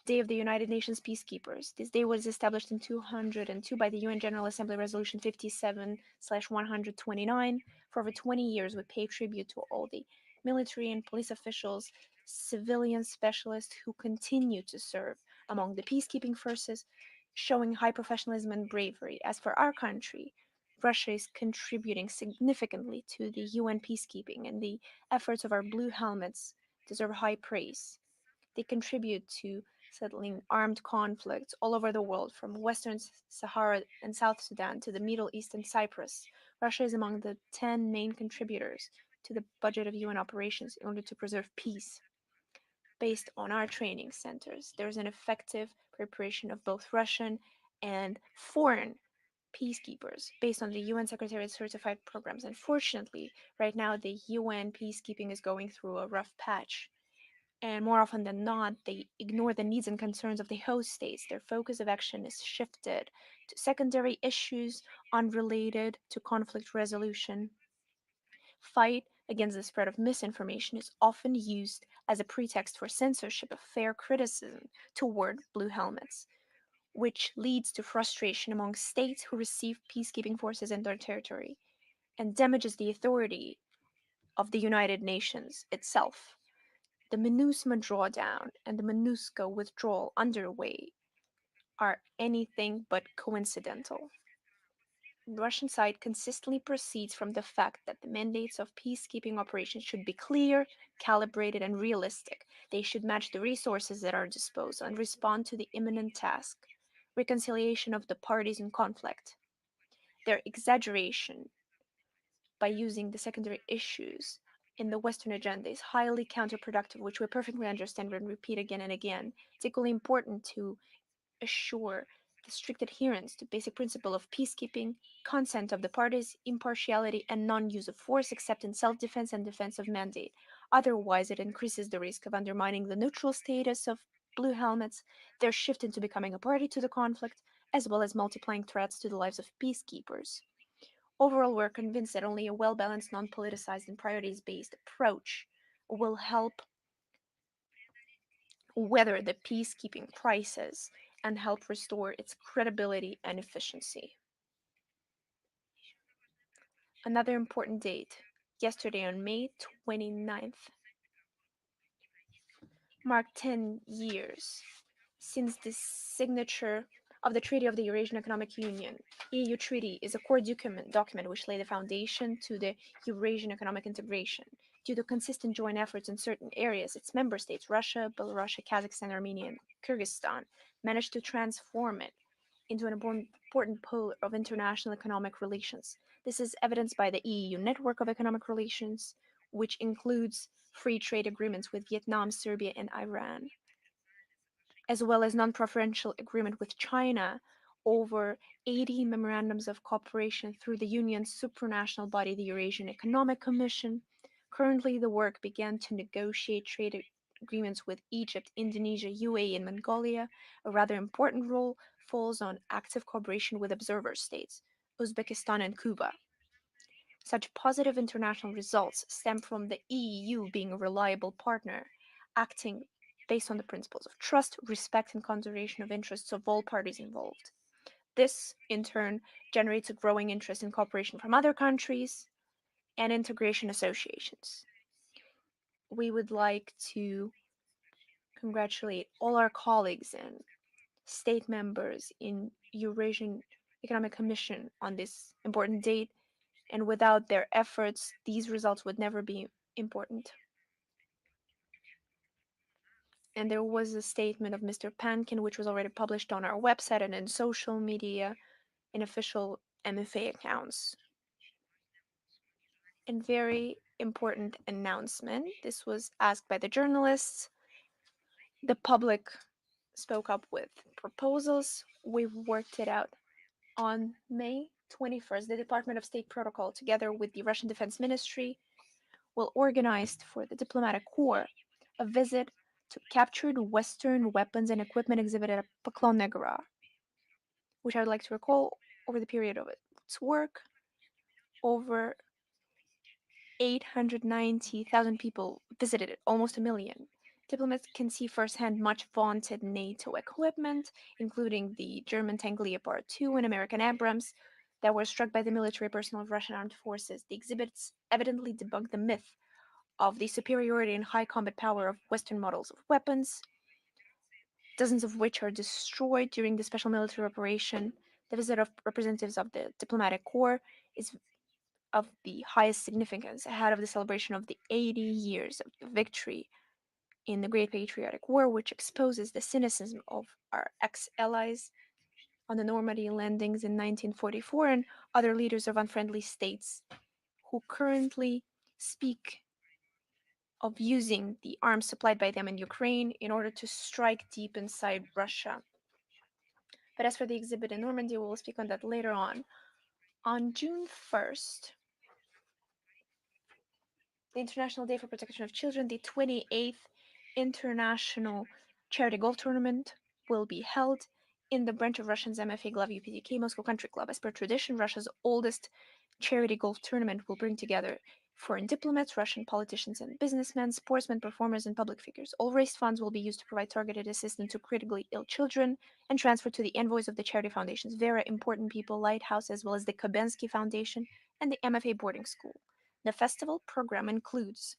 Day of the United Nations Peacekeepers. This day was established in 202 by the UN General Assembly Resolution 57/129. For over 20 years, we pay tribute to all the military and police officials, civilian specialists who continue to serve among the peacekeeping forces, showing high professionalism and bravery. As for our country, Russia is contributing significantly to the UN peacekeeping, and the efforts of our blue helmets deserve high praise. They contribute to settling armed conflicts all over the world, from Western Sahara and South Sudan to the Middle East and Cyprus. Russia is among the 10 main contributors to the budget of UN operations in order to preserve peace. Based on our training centers, there is an effective preparation of both Russian and foreign peacekeepers based on the UN Secretariat certified programs. Unfortunately, right now the UN peacekeeping is going through a rough patch, and more often than not, they ignore the needs and concerns of the host states. Their focus of action is shifted to secondary issues unrelated to conflict resolution. Fight against the spread of misinformation is often used as a pretext for censorship of fair criticism toward blue helmets, which leads to frustration among states who receive peacekeeping forces in their territory and damages the authority of the United Nations itself. The MINUSMA drawdown and the MINUSCA withdrawal underway are anything but coincidental. The Russian side consistently proceeds from the fact that the mandates of peacekeeping operations should be clear, calibrated, and realistic. They should match the resources at our disposal and respond to the imminent task, reconciliation of the parties in conflict. Their exaggeration by using the secondary issues in the Western agenda is highly counterproductive, which we perfectly understand and repeat again and again. It's equally important to assure the strict adherence to basic principle of peacekeeping, consent of the parties, impartiality, and non-use of force except in self-defense and defense of mandate. Otherwise, it increases the risk of undermining the neutral status of blue helmets, their shift into becoming a party to the conflict, as well as multiplying threats to the lives of peacekeepers. Overall, we're convinced that only a well balanced, non politicized, and priorities based approach will help weather the peacekeeping crisis and help restore its credibility and efficiency. Another important date yesterday on May 29th, marked 10 years since the signature of the Treaty of the Eurasian Economic Union. EU Treaty is a core document which laid the foundation to the Eurasian economic integration. Due to consistent joint efforts in certain areas, its member states, Russia, Belarus, Kazakhstan, Armenia, and Kyrgyzstan, managed to transform it into an important pillar of international economic relations. This is evidenced by the EU network of economic relations, which includes free trade agreements with Vietnam, Serbia, and Iran, as well as non-preferential agreement with China, over 80 memorandums of cooperation through the Union's supranational body, the Eurasian Economic Commission. Currently, the work began to negotiate trade agreements with Egypt, Indonesia, UAE, and Mongolia. A rather important role falls on active cooperation with observer states, Uzbekistan and Cuba. Such positive international results stem from the EU being a reliable partner, acting based on the principles of trust, respect, and conservation of interests of all parties involved. This, in turn, generates a growing interest in cooperation from other countries and integration associations. We would like to congratulate all our colleagues and state members in Eurasian Economic Commission on this important date, and without their efforts, these results would never be important. And there was a statement of Mr. Pankin, which was already published on our website and in social media in official MFA accounts. And very important announcement. This was asked by the journalists. The public spoke up with proposals. We've worked it out on May 21st. The Department of State Protocol, together with the Russian Defense Ministry, will organize for the diplomatic corps a visit to captured Western weapons and equipment exhibited at Poklonная Gora, which I would like to recall over the period of its work, over 890,000 people visited it, almost a million. Diplomats can see firsthand much vaunted NATO equipment, including the German tank Leopard 2 and American Abrams, that were struck by the military personnel of Russian armed forces. The exhibits evidently debunk the myth of the superiority and high combat power of Western models of weapons, dozens of which are destroyed during the special military operation. The visit of representatives of the diplomatic corps is of the highest significance ahead of the celebration of the 80 years of the victory in the Great Patriotic War, which exposes the cynicism of our ex-allies on the Normandy landings in 1944 and other leaders of unfriendly states who currently speak of using the arms supplied by them in Ukraine in order to strike deep inside Russia. But as for the exhibit in Normandy, we will speak on that later on. On June 1st, the International Day for Protection of Children, the 28th International Charity Golf Tournament will be held in the branch of Russia's MFA Glav UPTK Moscow Country Club. As per tradition, Russia's oldest charity golf tournament will bring together foreign diplomats, Russian politicians and businessmen, sportsmen, performers, and public figures. All raised funds will be used to provide targeted assistance to critically ill children and transferred to the envoys of the charity foundations, Vera Important People Lighthouse, as well as the Kabensky Foundation and the MFA boarding school. The festival program includes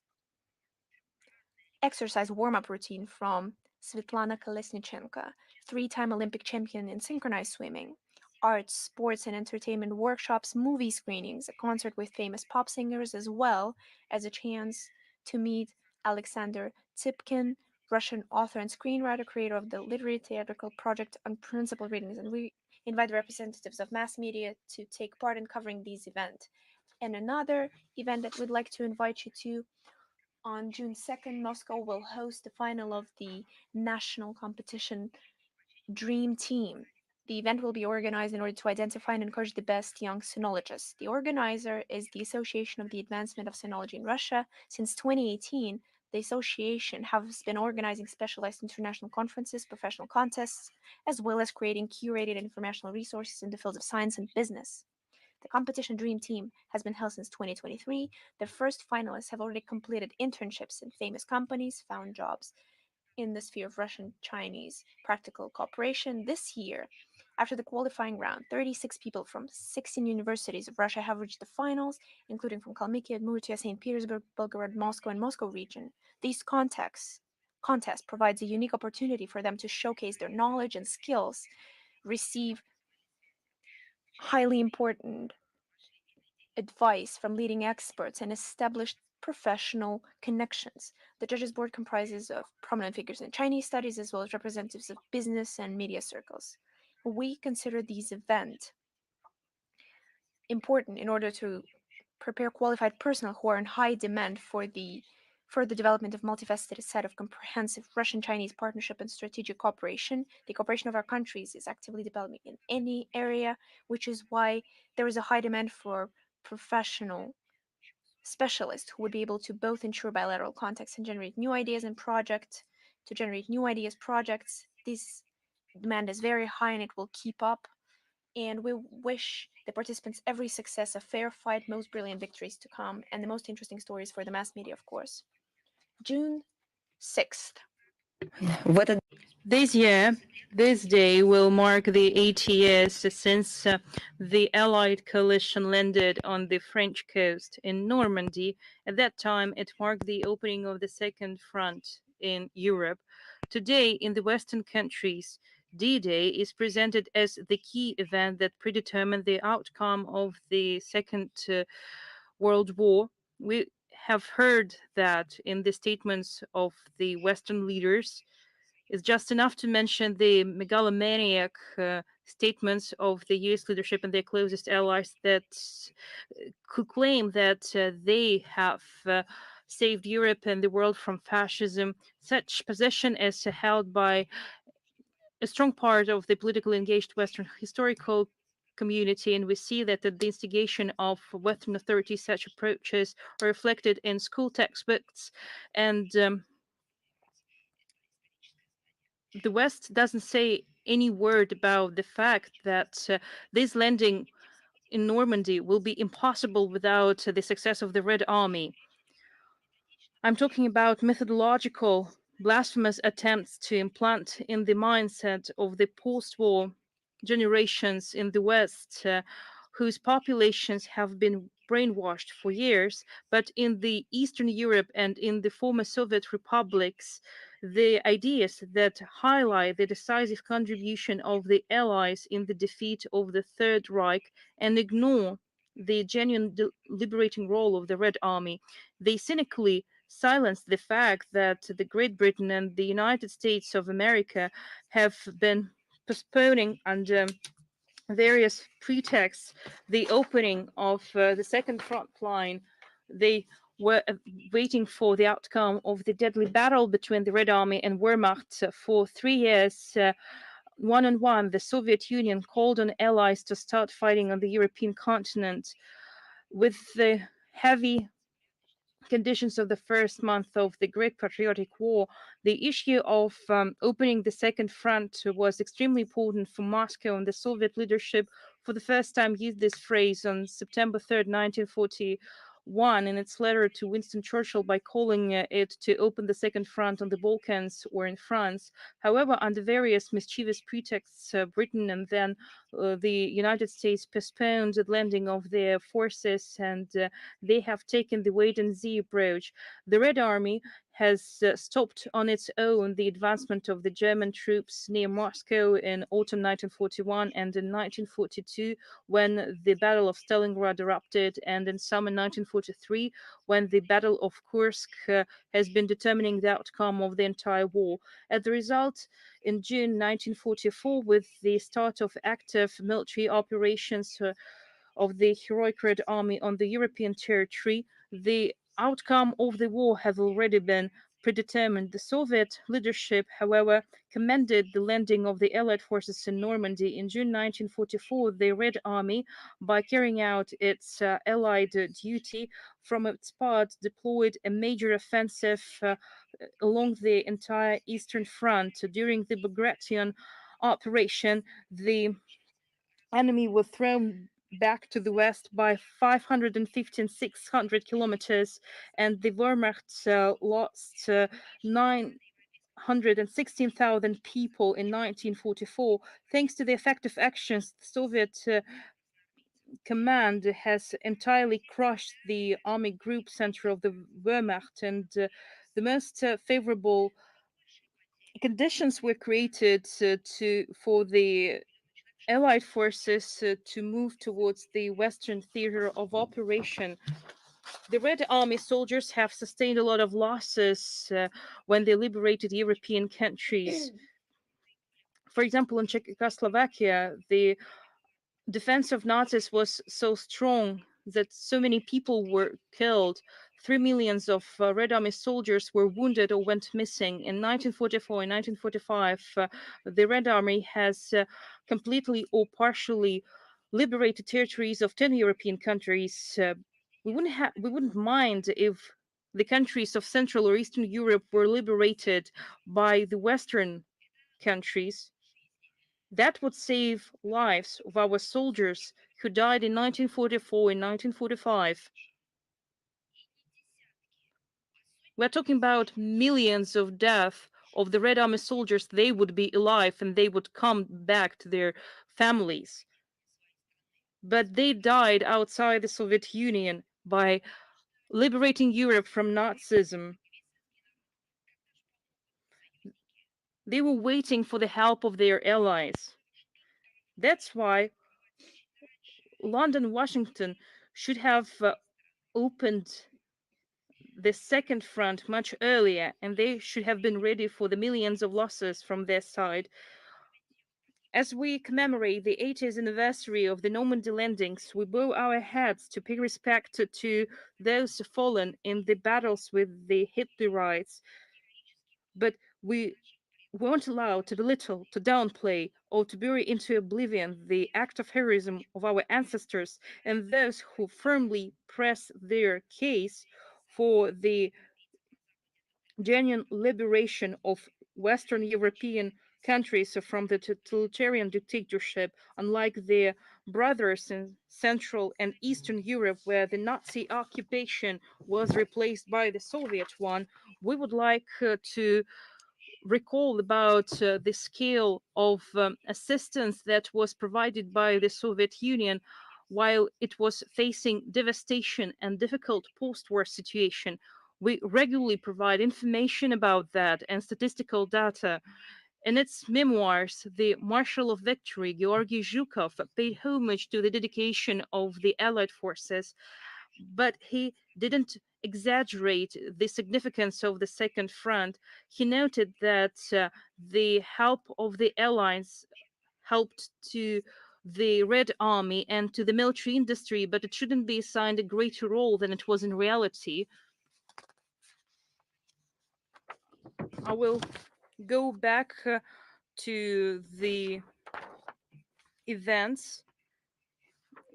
exercise warm-up routine from Svetlana Kolesnichenko, three-time Olympic champion in synchronized swimming, arts, sports, and entertainment workshops, movie screenings, a concert with famous pop singers, as well as a chance to meet Alexander Tsipkin, Russian author and screenwriter, creator of the literary theatrical project Unprincipled Readings, and we invite representatives of mass media to take part in covering these events. And another event that we'd like to invite you to, on June 2nd, Moscow will host the final of the national competition Dream Team. The event will be organized in order to identify and encourage the best young sinologists. The organizer is the Association of the Advancement of Sinology in Russia. Since 2018, the association has been organizing specialized international conferences, professional contests, as well as creating curated informational resources in the fields of science and business. The competition Dream Team has been held since 2023. The first finalists have already completed internships in famous companies, found jobs in the sphere of Russian Chinese practical cooperation this year. After the qualifying round, 36 people from 16 universities of Russia have reached the finals, including from Kalmykia, Udmurtia, St. Petersburg, Belgorod, Moscow, and Moscow region. These contest provides a unique opportunity for them to showcase their knowledge and skills, receive highly important advice from leading experts, and establish professional connections. The Judges Board comprises of prominent figures in Chinese studies as well as representatives of business and media circles. We consider these events important in order to prepare qualified personnel who are in high demand for the further development of multifaceted set of comprehensive Russian-Chinese partnership and strategic cooperation. The cooperation of our countries is actively developing in any area, which is why there is a high demand for professional specialists who would be able to both ensure bilateral contacts and generate new ideas and projects. To generate new ideas, projects, this demand is very high and it will keep up. And we wish the participants every success, a fair fight, most brilliant victories to come, and the most interesting stories for the mass media, of course. June 6th. What a This year, this day will mark the 80 years since the Allied coalition landed on the French coast in Normandy. At that time, it marked the opening of the Second Front in Europe. Today, in the Western countries, D-Day is presented as the key event that predetermined the outcome of the Second World War. We have heard that in the statements of the Western leaders. It's just enough to mention the megalomaniac statements of the US leadership and their closest allies that could claim that they have saved Europe and the world from fascism. Such position is held by a strong part of the politically engaged Western historical community, and we see that at the instigation of Western authorities, such approaches are reflected in school textbooks and the West doesn't say any word about the fact that this landing in Normandy will be impossible without the success of the Red Army. I'm talking about methodological, blasphemous attempts to implant in the mindset of the post war generations in the West, whose populations have been brainwashed for years, but in the Eastern Europe and in the former Soviet republics, the ideas that highlight the decisive contribution of the Allies in the defeat of the Third Reich and ignore the genuine liberating role of the Red Army. They cynically silence the fact that the Great Britain and the United States of America have been postponing under various pretexts the opening of the second front line. They were waiting for the outcome of the deadly battle between the Red Army and Wehrmacht for 3 years. One on one, the Soviet Union called on allies to start fighting on the European continent. With the heavy conditions of the first month of the Great Patriotic War, the issue of opening the Second Front was extremely important for Moscow, and the Soviet leadership for the first time used this phrase on September 3rd, 1941, in its letter to Winston Churchill by calling it to open the Second Front on the Balkans or in France. However, under various mischievous pretexts, Britain and then the United States postponed the landing of their forces, and they have taken the wait and see approach. The Red Army has stopped on its own the advancement of the German troops near Moscow in autumn 1941 and in 1942 when the Battle of Stalingrad erupted, and in summer 1943 when the Battle of Kursk has been determining the outcome of the entire war. As a result, in June 1944, with the start of active military operations of the heroic Red Army on the European territory, the outcome of the war had already been predetermined. The Soviet leadership, however, commended the landing of the Allied forces in Normandy in June 1944. The Red Army, by carrying out its Allied duty from its part, deployed a major offensive along the entire Eastern Front. During the Bagration operation, the enemy was thrown back to the west by 550 and 600 kilometers, and the Wehrmacht lost 900 116,000 people in 1944. Thanks to the effective actions, the Soviet command has entirely crushed the army group center of the Wehrmacht, and the most favorable conditions were created for the Allied forces to move towards the Western theater of operation. The Red Army soldiers have sustained a lot of losses when they liberated European countries. For example, in Czechoslovakia, the defense of Nazis was so strong that so many people were killed. 3 millions of Red Army soldiers were wounded or went missing. In 1944 and 1945, the Red Army has completely or partially liberated territories of 10 European countries. We wouldn't mind if the countries of Central or Eastern Europe were liberated by the Western countries. That would save lives of our soldiers who died in 1944 and 1945. We're talking about millions of deaths of the Red Army soldiers. They would be alive and they would come back to their families. But they died outside the Soviet Union by liberating Europe from Nazism. They were waiting for the help of their allies. That's why London and Washington should have opened the second front much earlier, and they should have been ready for the millions of losses from their side. As we commemorate the 80th anniversary of the Normandy landings, we bow our heads to pay respect to those fallen in the battles with the Hitlerites, but we won't allow to belittle, to downplay, or to bury into oblivion the act of heroism of our ancestors and those who firmly press their case for the genuine liberation of Western European countries from the totalitarian dictatorship, unlike their brothers in Central and Eastern Europe, where the Nazi occupation was replaced by the Soviet one. We would like to recall about the scale of assistance that was provided by the Soviet Union while it was facing devastation and difficult post-war situation. We regularly provide information about that and statistical data. In its memoirs, the Marshal of Victory, Georgy Zhukov, paid homage to the dedication of the Allied forces, but he didn't exaggerate the significance of the Second Front. He noted that the help of the Allies helped to the Red Army and to the military industry, but it shouldn't be assigned a greater role than it was in reality. I will go back to the events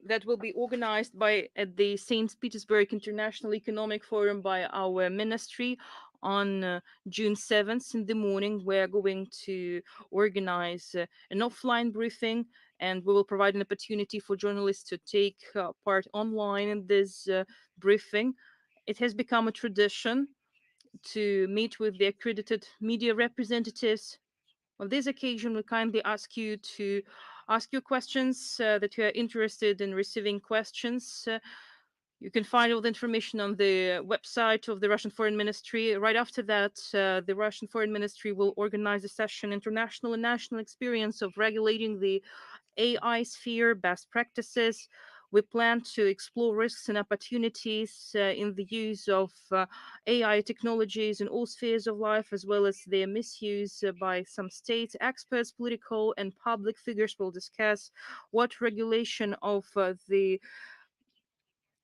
that will be organized by at the St. Petersburg International Economic Forum by our ministry on June 7th in the morning. We're going to organize an offline briefing, and we will provide an opportunity for journalists to take part online in this briefing. It has become a tradition to meet with the accredited media representatives. On this occasion, we kindly ask you to ask your questions that you are interested in receiving questions. You can find all the information on the website of the Russian Foreign Ministry. Right after that, the Russian Foreign Ministry will organize a session, International and National Experience of Regulating the AI Sphere, Best Practices. We plan to explore risks and opportunities in the use of AI technologies in all spheres of life, as well as their misuse by some states. Experts, political, and public figures will discuss what regulation of the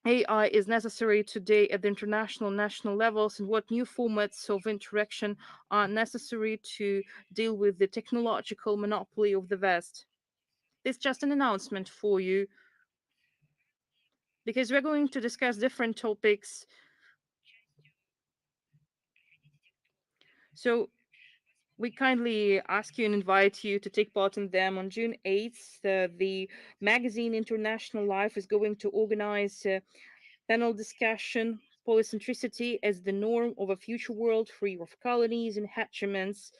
AI is necessary today at the international and national levels, and what new formats of interaction are necessary to deal with the technological monopoly of the West. It's just an announcement for you because we're going to discuss different topics. So we kindly ask you and invite you to take part in them. On June 8th, the magazine International Life is going to organize a panel discussion polycentricity as the norm of a future world free of colonies and hegemons.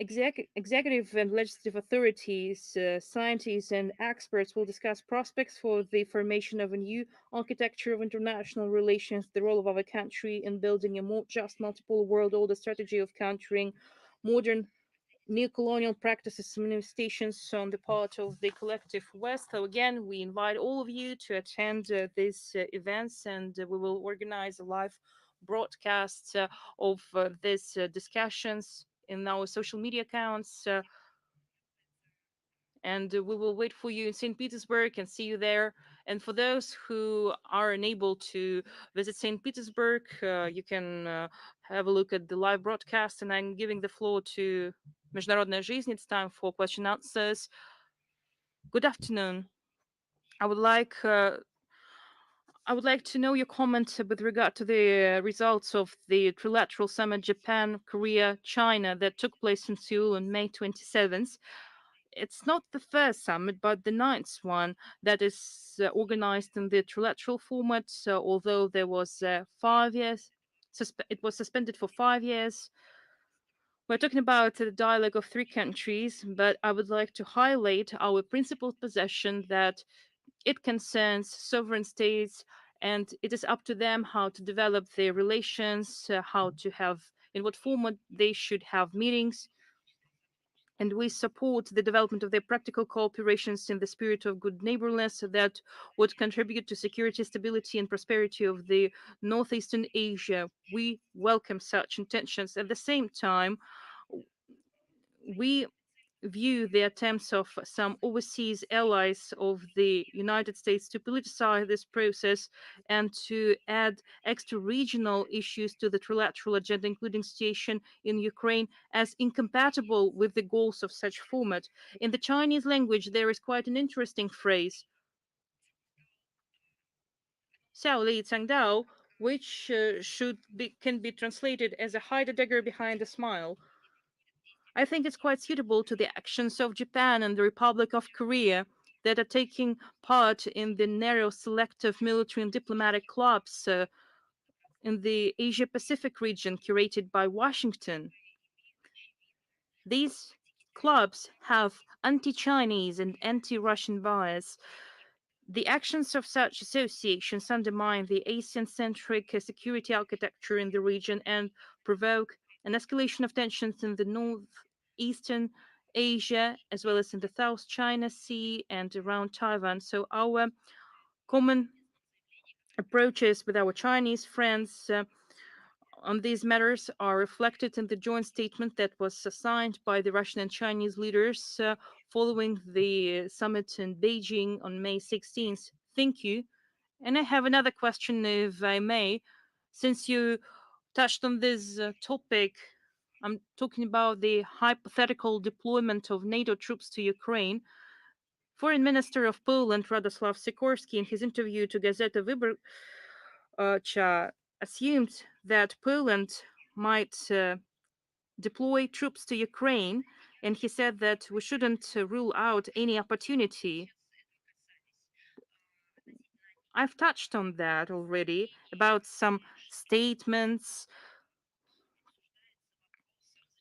Executive and legislative authorities, scientists, and experts will discuss prospects for the formation of a new architecture of international relations, the role of our country in building a more just multiple world order, strategy of countering modern neocolonial practices and manifestations on the part of the collective West. So again, we invite all of you to attend these events, and we will organize a live broadcast of these discussions in our social media accounts. And we will wait for you in St. Petersburg and see you there. And for those who are unable to visit St. Petersburg, you can have a look at the live broadcast. And I'm giving the floor to Международная жизнь. It's time for question and answers. Good afternoon. I would like uh, I would like to know your comment with regard to the results of the trilateral summit Japan, Korea, China that took place in Seoul on May 27th. It's not the first summit, but the ninth one that is organized in the trilateral format. So, although there was 5 years, it was suspended for 5 years. We're talking about the dialogue of three countries, but I would like to highlight our principled position that it concerns sovereign states, and it is up to them how to develop their relations, how to have, in what format they should have meetings, and we support the development of their practical cooperations in the spirit of good neighborliness that would contribute to security, stability, and prosperity of the northeastern Asia. We welcome such intentions. At the same time, we view the attempts of some overseas allies of the United States to politicize this process and to add extra regional issues to the trilateral agenda, including situation in Ukraine, as incompatible with the goals of such format. In the Chinese language, there is quite an interesting phrase, 笑里藏刀, which can be translated as a hide a dagger behind a smile. I think it's quite suitable to the actions of Japan and the Republic of Korea that are taking part in the narrow selective military and diplomatic clubs in the Asia Pacific region curated by Washington. These clubs have anti Chinese and anti Russian bias. The actions of such associations undermine the ASEAN centric security architecture in the region and provoke an escalation of tensions in the northeastern Asia, as well as in the South China Sea and around Taiwan. So, our common approaches with our Chinese friends on these matters are reflected in the joint statement that was signed by the Russian and Chinese leaders following the summit in Beijing on May 16th. Thank you. And I have another question, if I may. Since you touched on this topic, I'm talking about the hypothetical deployment of NATO troops to Ukraine. Foreign Minister of Poland, Radoslav Sikorski, in his interview to Gazeta Wyborcza, assumed that Poland might deploy troops to Ukraine, and he said that we shouldn't rule out any opportunity. I've touched on that already about some statements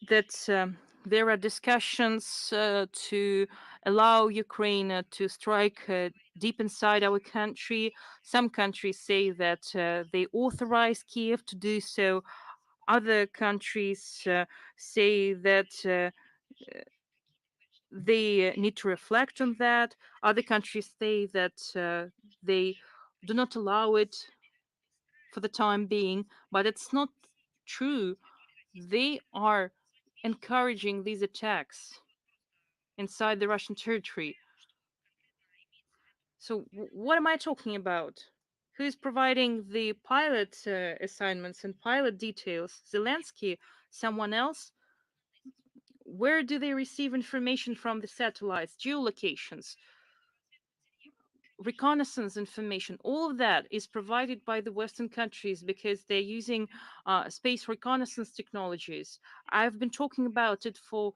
that there are discussions to allow Ukraine to strike deep inside our country. Some countries say that they authorize Kiev to do so. Other countries say that they need to reflect on that. Other countries say that they do not allow it for the time being, but it's not true. They are encouraging these attacks inside the Russian territory. So, what am I talking about? Who is providing the pilot assignments and pilot details? Zelensky? Someone else? Where do they receive information from the satellites, geolocations, reconnaissance information? All of that is provided by the Western countries because they're using space reconnaissance technologies. I've been talking about it for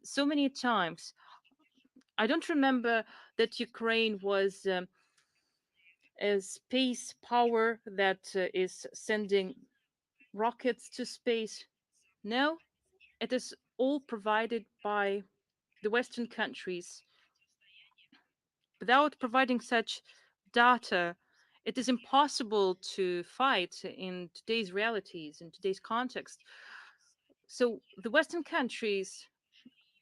so many times. I don't remember that Ukraine was a space power that is sending rockets to space. No, it is all provided by the Western countries. Without providing such data, it is impossible to fight in today's realities, in today's context. So the Western countries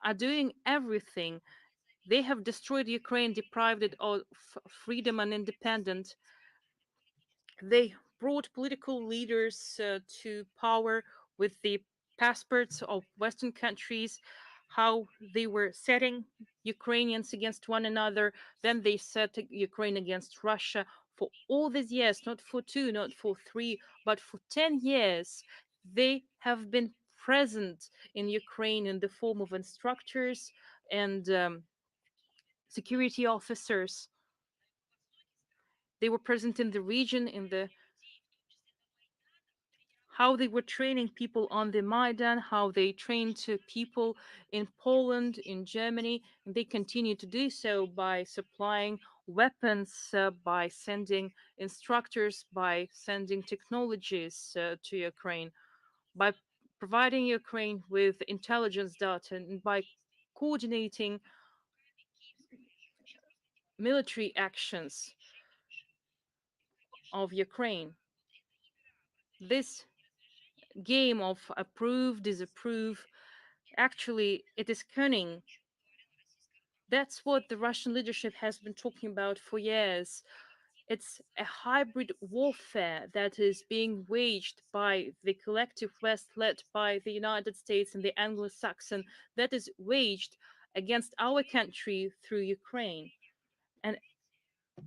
are doing everything. They have destroyed Ukraine, deprived it of freedom and independence. They brought political leaders to power with the passports of Western countries, how they were setting Ukrainians against one another. Then they set Ukraine against Russia for all these years, not for two, not for three, but for 10 years. They have been present in Ukraine in the form of instructors and security officers. They were present in the region, in the how they were training people on the Maidan, how they trained people in Poland, in Germany, and they continue to do so by supplying weapons, by sending instructors, by sending technologies to Ukraine, by providing Ukraine with intelligence data, and by coordinating military actions of Ukraine. This game of approve, disapprove, actually, it is cunning. That's what the Russian leadership has been talking about for years. It's a hybrid warfare that is being waged by the collective West, led by the United States and the Anglo Saxon, that is waged against our country through Ukraine. And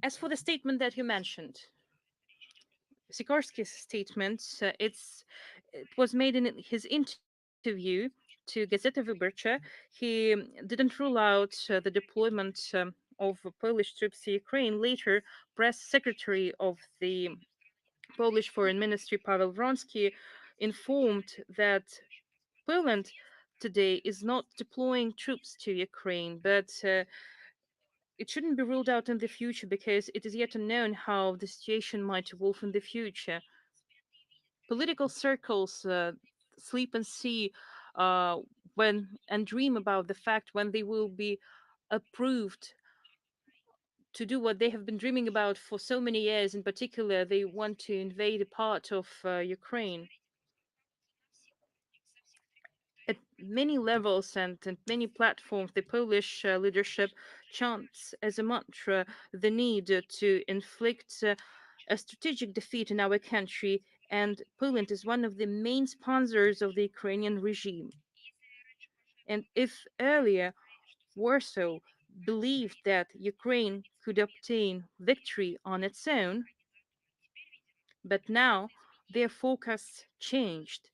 as for the statement that you mentioned, Sikorsky's statement, it was made in his interview to Gazeta Wyborcza. He didn't rule out the deployment of Polish troops to Ukraine. Later, press secretary of the Polish Foreign Ministry, Pavel Vronsky, informed that Poland today is not deploying troops to Ukraine, but it shouldn't be ruled out in the future because it is yet unknown how the situation might evolve in the future. Political circles sleep and see when and dream about the fact when they will be approved to do what they have been dreaming about for so many years. In particular, they want to invade a part of Ukraine. At many levels and many platforms, the Polish leadership chants as a mantra the need to inflict a strategic defeat in our country, and Poland is one of the main sponsors of the Ukrainian regime. And if earlier Warsaw believed that Ukraine could obtain victory on its own, but now their forecasts changed.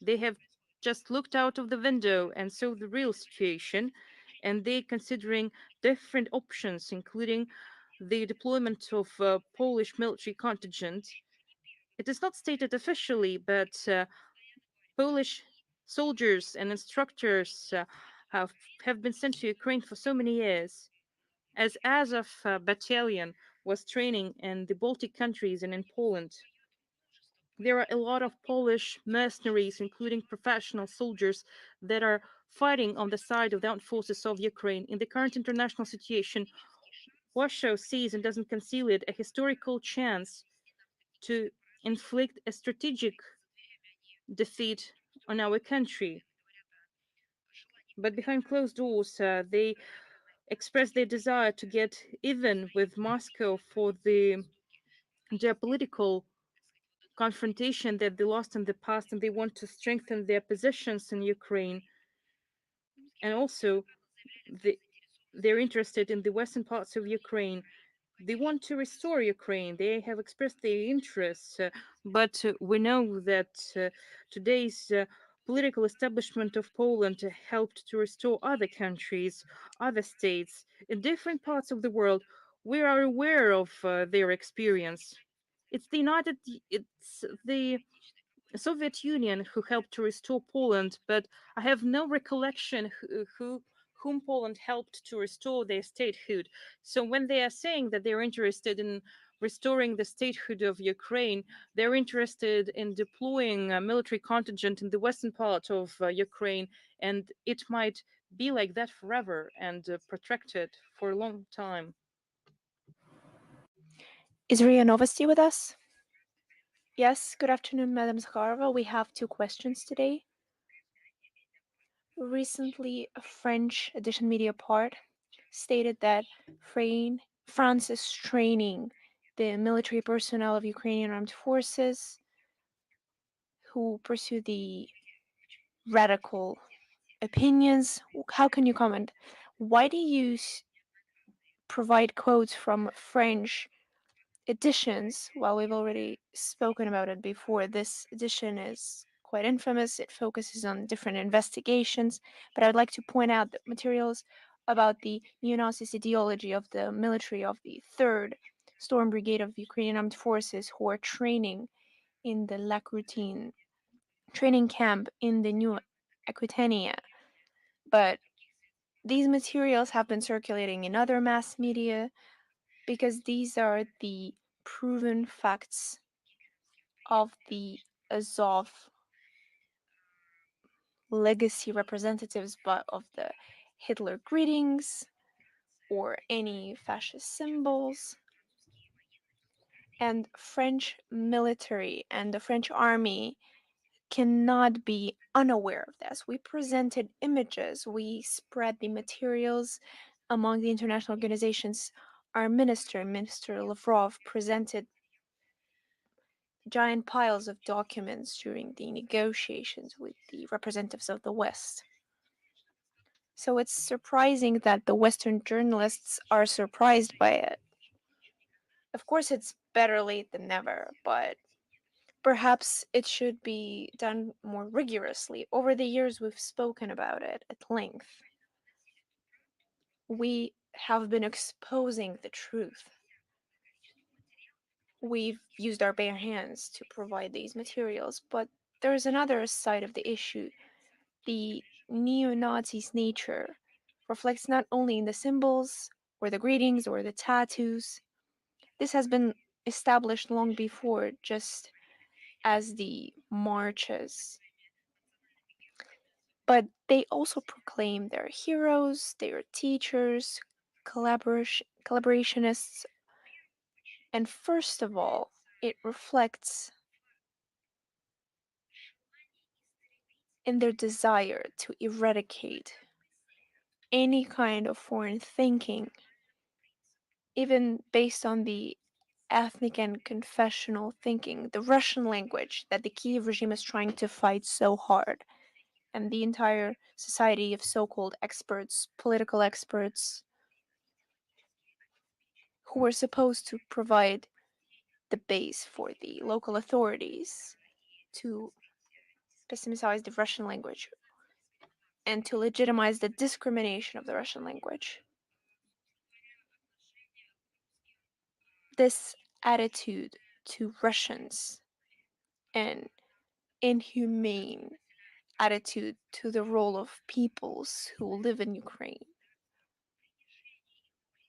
They have just looked out of the window and saw the real situation, and they're considering different options, including the deployment of a Polish military contingent. It is not stated officially, but Polish soldiers and instructors have have been sent to Ukraine for so many years. As Azov battalion was training in the Baltic countries and in Poland. There are a lot of Polish mercenaries, including professional soldiers, that are fighting on the side of the armed forces of Ukraine. In the current international situation, Warsaw sees and doesn't conceal it a historical chance to inflict a strategic defeat on our country. But behind closed doors, they express their desire to get even with Moscow for the geopolitical confrontation that they lost in the past, and they want to strengthen their positions in Ukraine. And also, the, they're interested in the western parts of Ukraine. They want to restore Ukraine. They have expressed their interests, but we know that today's political establishment of Poland helped to restore other countries, other states in different parts of the world. We are aware of their experience. It's the Soviet Union who helped to restore Poland, but I have no recollection whom Poland helped to restore their statehood. So when they are saying that they're interested in restoring the statehood of Ukraine. They're interested in deploying a military contingent in the western part of Ukraine, and it might be like that forever and protracted for a long time. Is Ria Novosti with us? Yes, good afternoon, Madam Zakharova. We have two questions today. Recently, a French edition media part stated that France is training the military personnel of Ukrainian armed forces who pursue the radical opinions. How can you comment? Why do you provide quotes from French editions? Well, we've already spoken about it before. This edition is quite infamous. It focuses on different investigations, but I'd like to point out that materials about the neo-Nazis ideology of the military of the 3rd Storm Brigade of Ukrainian Armed Forces who are training in the Lac Routine training camp in the New Aquitania. But these materials have been circulating in other mass media because these are the proven facts of the Azov legacy representatives, but of the Hitler greetings or any fascist symbols. And French military and the French army cannot be unaware of this. We presented images, we spread the materials among the international organizations. Our Minister Lavrov, presented giant piles of documents during the negotiations with the representatives of the West. So it's surprising that the Western journalists are surprised by it. Of course, it's better late than never, but perhaps it should be done more rigorously. Over the years, we've spoken about it at length. We have been exposing the truth. We've used our bare hands to provide these materials, but there's another side of the issue. The neo-Nazis' nature reflects not only in the symbols or the greetings or the tattoos. This has been established long before, just as the marches. But they also proclaim their heroes, their teachers, collaborationists, and first of all, it reflects in their desire to eradicate any kind of foreign thinking, even based on the ethnic and confessional thinking, the Russian language that the Kiev regime is trying to fight so hard, and the entire society of so called experts, political experts, who were supposed to provide the base for the local authorities to pessimicize the Russian language and to legitimize the discrimination of the Russian language. This attitude to Russians and inhumane attitude to the role of peoples who live in Ukraine.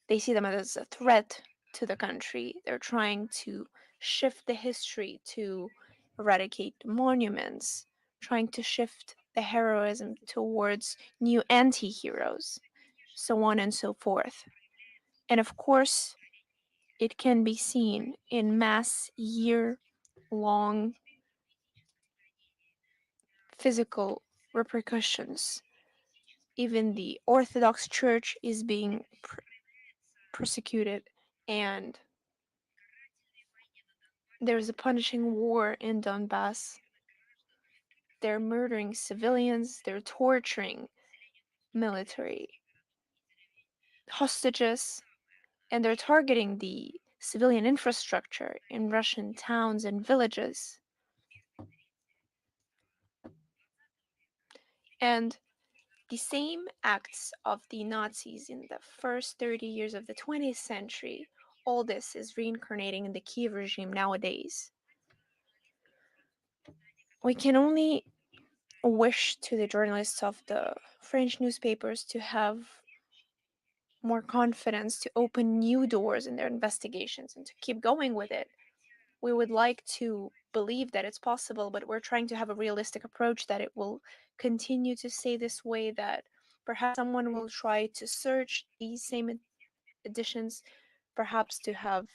They see them as a threat to the country. They're trying to shift the history, to eradicate the monuments, trying to shift the heroism towards new anti heroes, so on and so forth. And of course, it can be seen in mass year long physical repercussions. Even the Orthodox Church is being persecuted, and there's a punishing war in Donbass. They're murdering civilians, they're torturing military hostages, and they're targeting the civilian infrastructure in Russian towns and villages. And the same acts of the Nazis in the first 30 years of the 20th century, all this is reincarnating in the Kiev regime nowadays. We can only wish to the journalists of the French newspapers to have more confidence to open new doors in their investigations and to keep going with it. We would like to believe that it's possible, but we're trying to have a realistic approach that it will continue to stay this way, that perhaps someone will try to search these same editions, perhaps to have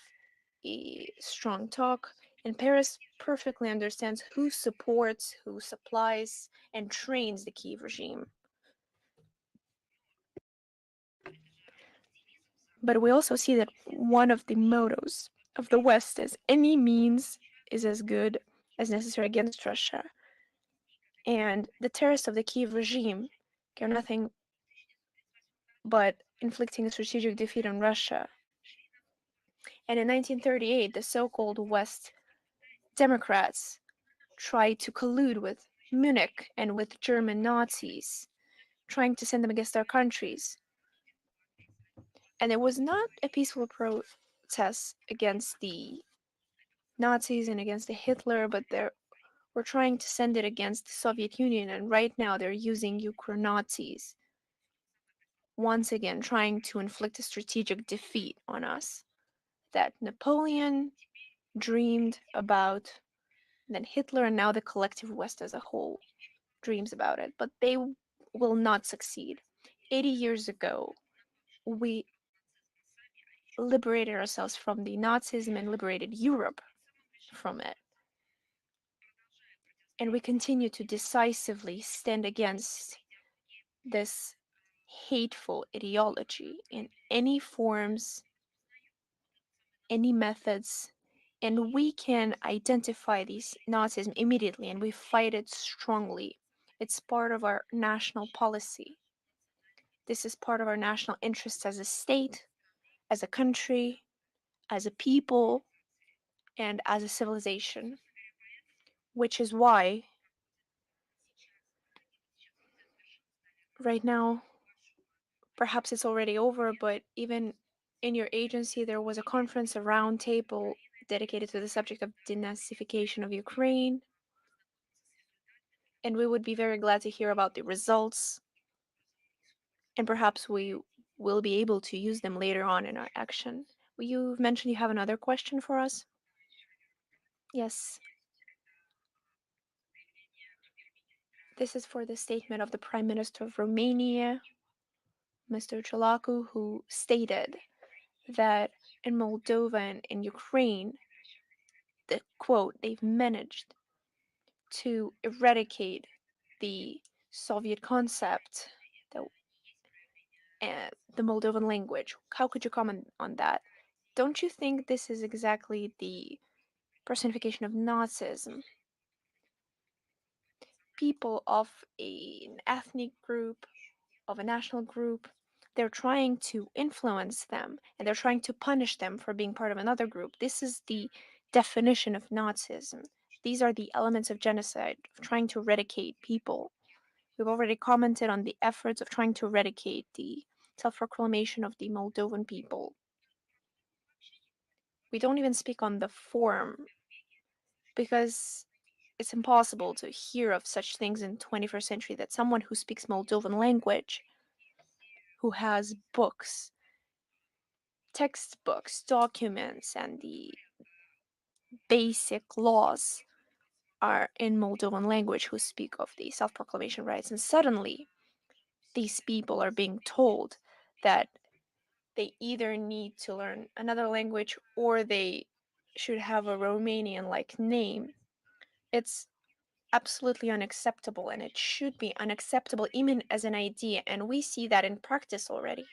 a strong talk. And Paris perfectly understands who supports, who supplies, and trains the Kiev regime. But we also see that one of the mottos of the West is any means is as good as necessary against Russia. And the terrorists of the Kiev regime care nothing but inflicting a strategic defeat on Russia. And in 1938, the so called West Democrats tried to collude with Munich and with German Nazis, trying to send them against their countries. And it was not a peaceful protest against the Nazis and against the Hitler, but they were trying to send it against the Soviet Union. And right now they're using Ukraine Nazis, once again trying to inflict a strategic defeat on us that Napoleon dreamed about, then Hitler, and now the collective West as a whole dreams about it, but they will not succeed. 80 years ago, we liberated ourselves from the Nazism and liberated Europe from it. And we continue to decisively stand against this hateful ideology in any forms, any methods, and we can identify these Nazism immediately and we fight it strongly. It's part of our national policy. This is part of our national interests as a state, as a country, as a people, and as a civilization. Which is why, right now, perhaps it's already over, but even in your agency, there was a conference, a round table dedicated to the subject of denazification of Ukraine. And we would be very glad to hear about the results. And perhaps we will be able to use them later on in our action. You've mentioned you have another question for us? Yes. This is for the statement of the Prime Minister of Romania, Mr. Ciolacu, who stated that in Moldova and in Ukraine, the quote, they've managed to eradicate the Soviet concept, the, the Moldovan language. How could you comment on that? Don't you think this is exactly the personification of Nazism? People of an ethnic group, of a national group, they're trying to influence them and they're trying to punish them for being part of another group. This is the definition of Nazism. These are the elements of genocide, of trying to eradicate people. We've already commented on the efforts of trying to eradicate the self proclamation of the Moldovan people. We don't even speak on the form because it's impossible to hear of such things in 21st century, that someone who speaks Moldovan language, who has books, textbooks, documents, and the basic laws are in Moldovan language, who speak of the self proclamation rights. And suddenly, these people are being told that they either need to learn another language or they should have a Romanian like name. It's absolutely unacceptable, and it should be unacceptable even as an idea, and we see that in practice already.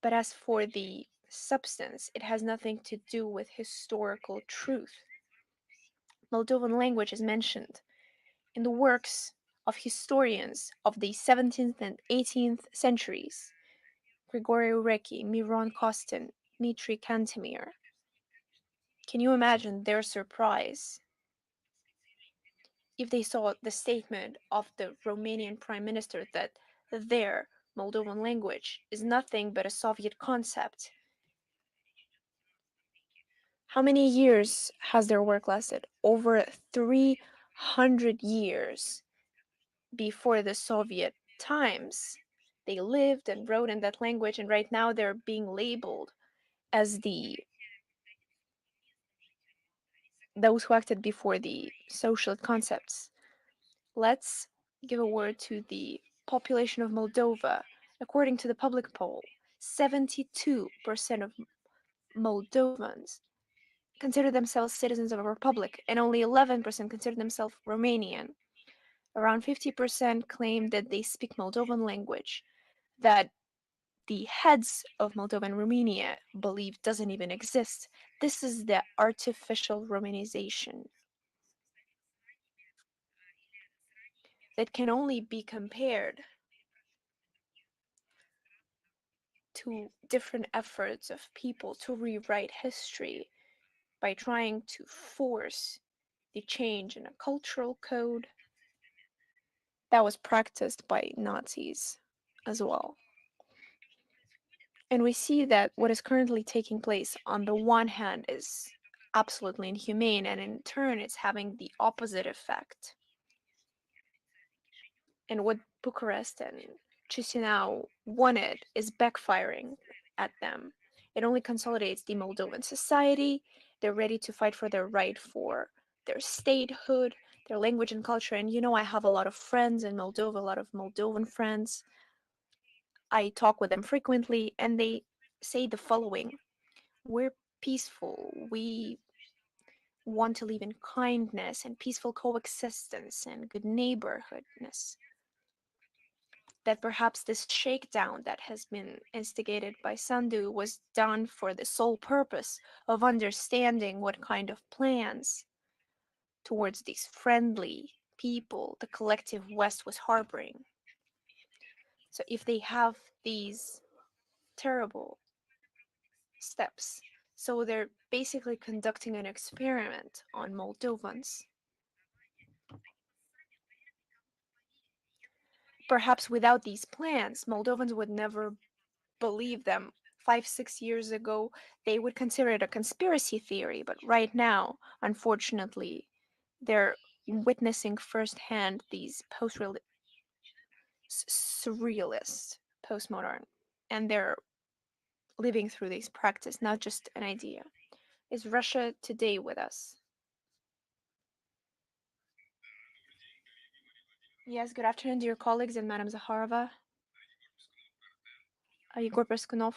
But as for the substance, it has nothing to do with historical truth. Moldovan language is mentioned in the works of historians of the 17th and 18th centuries: Grigore Reki, Miron Kostin, Dmitry Kantemir. Can you imagine their surprise if they saw the statement of the Romanian Prime Minister that their Moldovan language is nothing but a Soviet concept? How many years has their work lasted? Over 300 years before the Soviet times. They lived and wrote in that language, and right now they're being labeled as those who acted before the social concepts. Let's give a word to the population of Moldova. According to the public poll, 72% of Moldovans consider themselves citizens of a republic, and only 11% consider themselves Romanian. Around 50% claim that they speak Moldovan language, that the heads of Moldova and Romania believe doesn't even exist. This is the artificial Romanization that can only be compared to different efforts of people to rewrite history by trying to force the change in a cultural code that was practiced by Nazis as well. And we see that what is currently taking place, on the one hand, is absolutely inhumane, and in turn, it's having the opposite effect. And what Bucharest and Chisinau wanted is backfiring at them. It only consolidates the Moldovan society. They're ready to fight for their right for their statehood, their language and culture. And I have a lot of friends in Moldova, a lot of Moldovan friends. I talk with them frequently, and they say the following: we're peaceful. We want to live in kindness and peaceful coexistence and good neighborhoodness. That perhaps this shakedown that has been instigated by Sandu was done for the sole purpose of understanding what kind of plans towards these friendly people the collective West was harboring. So if they have these terrible steps, so they're basically conducting an experiment on Moldovans. Perhaps without these plans, Moldovans would never believe them. 5, 6 years ago, they would consider it a conspiracy theory, but right now, unfortunately, they're witnessing firsthand these surrealist, postmodern, and they're living through this practice, not just an idea. Is Russia today with us? Yes, good afternoon, dear colleagues and Madam Zakharova. Igor Breskunov,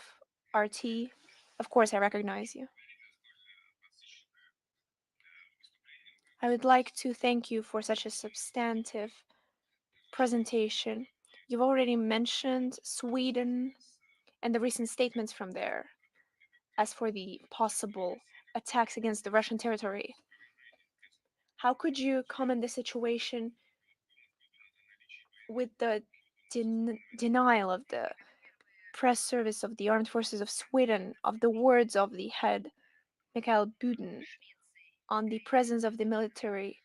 RT. Of course, I recognize you. I would like to thank you for such a substantive presentation. You've already mentioned Sweden and the recent statements from there as for the possible attacks against the Russian territory. How could you comment the situation with the denial of the press service of the armed forces of Sweden of the words of the head, Mikhail Putin, on the presence of the military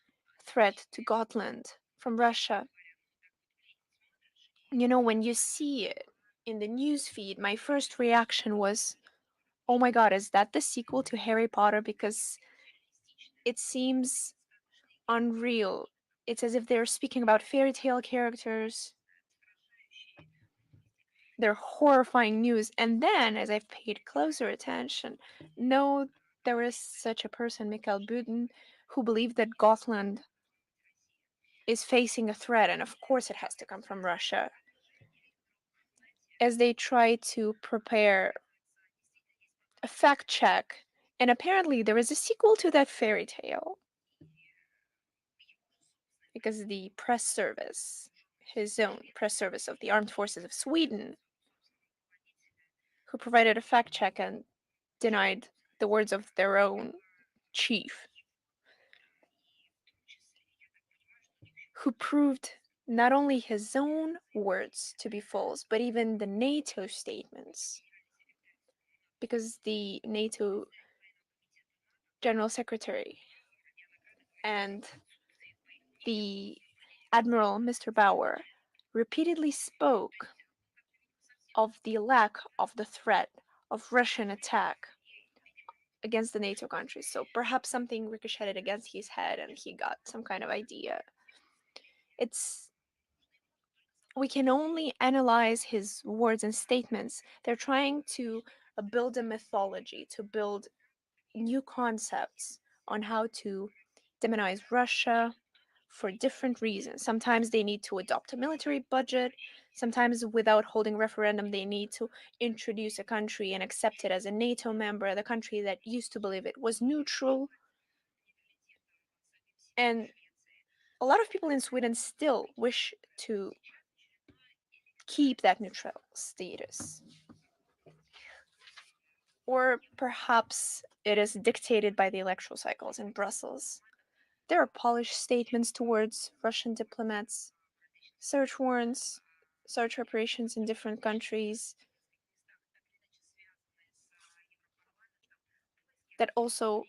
threat to Gotland from Russia? When you see it in the news feed, my first reaction was, oh my god, is that the sequel to Harry Potter? Because it seems unreal. It's as if they're speaking about fairy tale characters. They're horrifying news. And then, as I've paid closer attention, no, there is such a person, Mikhail Budin, who believed that Gotland is facing a threat, and of course it has to come from Russia. As they try to prepare a fact check, and apparently there is a sequel to that fairy tale because the press service, his own press service of the armed forces of Sweden, who provided a fact check and denied the words of their own chief, who proved not only his own words to be false, but even the NATO statements. Because the NATO General Secretary and the Admiral Mr. Bauer repeatedly spoke of the lack of the threat of Russian attack against the NATO countries. So perhaps something ricocheted against his head and he got some kind of idea. It's we can only analyze his words and statements. They're trying to build a mythology, to build new concepts on how to demonize Russia for different reasons. Sometimes they need to adopt a military budget. Sometimes, without holding referendum, they need to introduce a country and accept it as a NATO member, the country that used to believe it was neutral. And a lot of people in Sweden still wish to keep that neutral status. Or perhaps it is dictated by the electoral cycles in Brussels. There are polished statements towards Russian diplomats, search warrants, search operations in different countries that also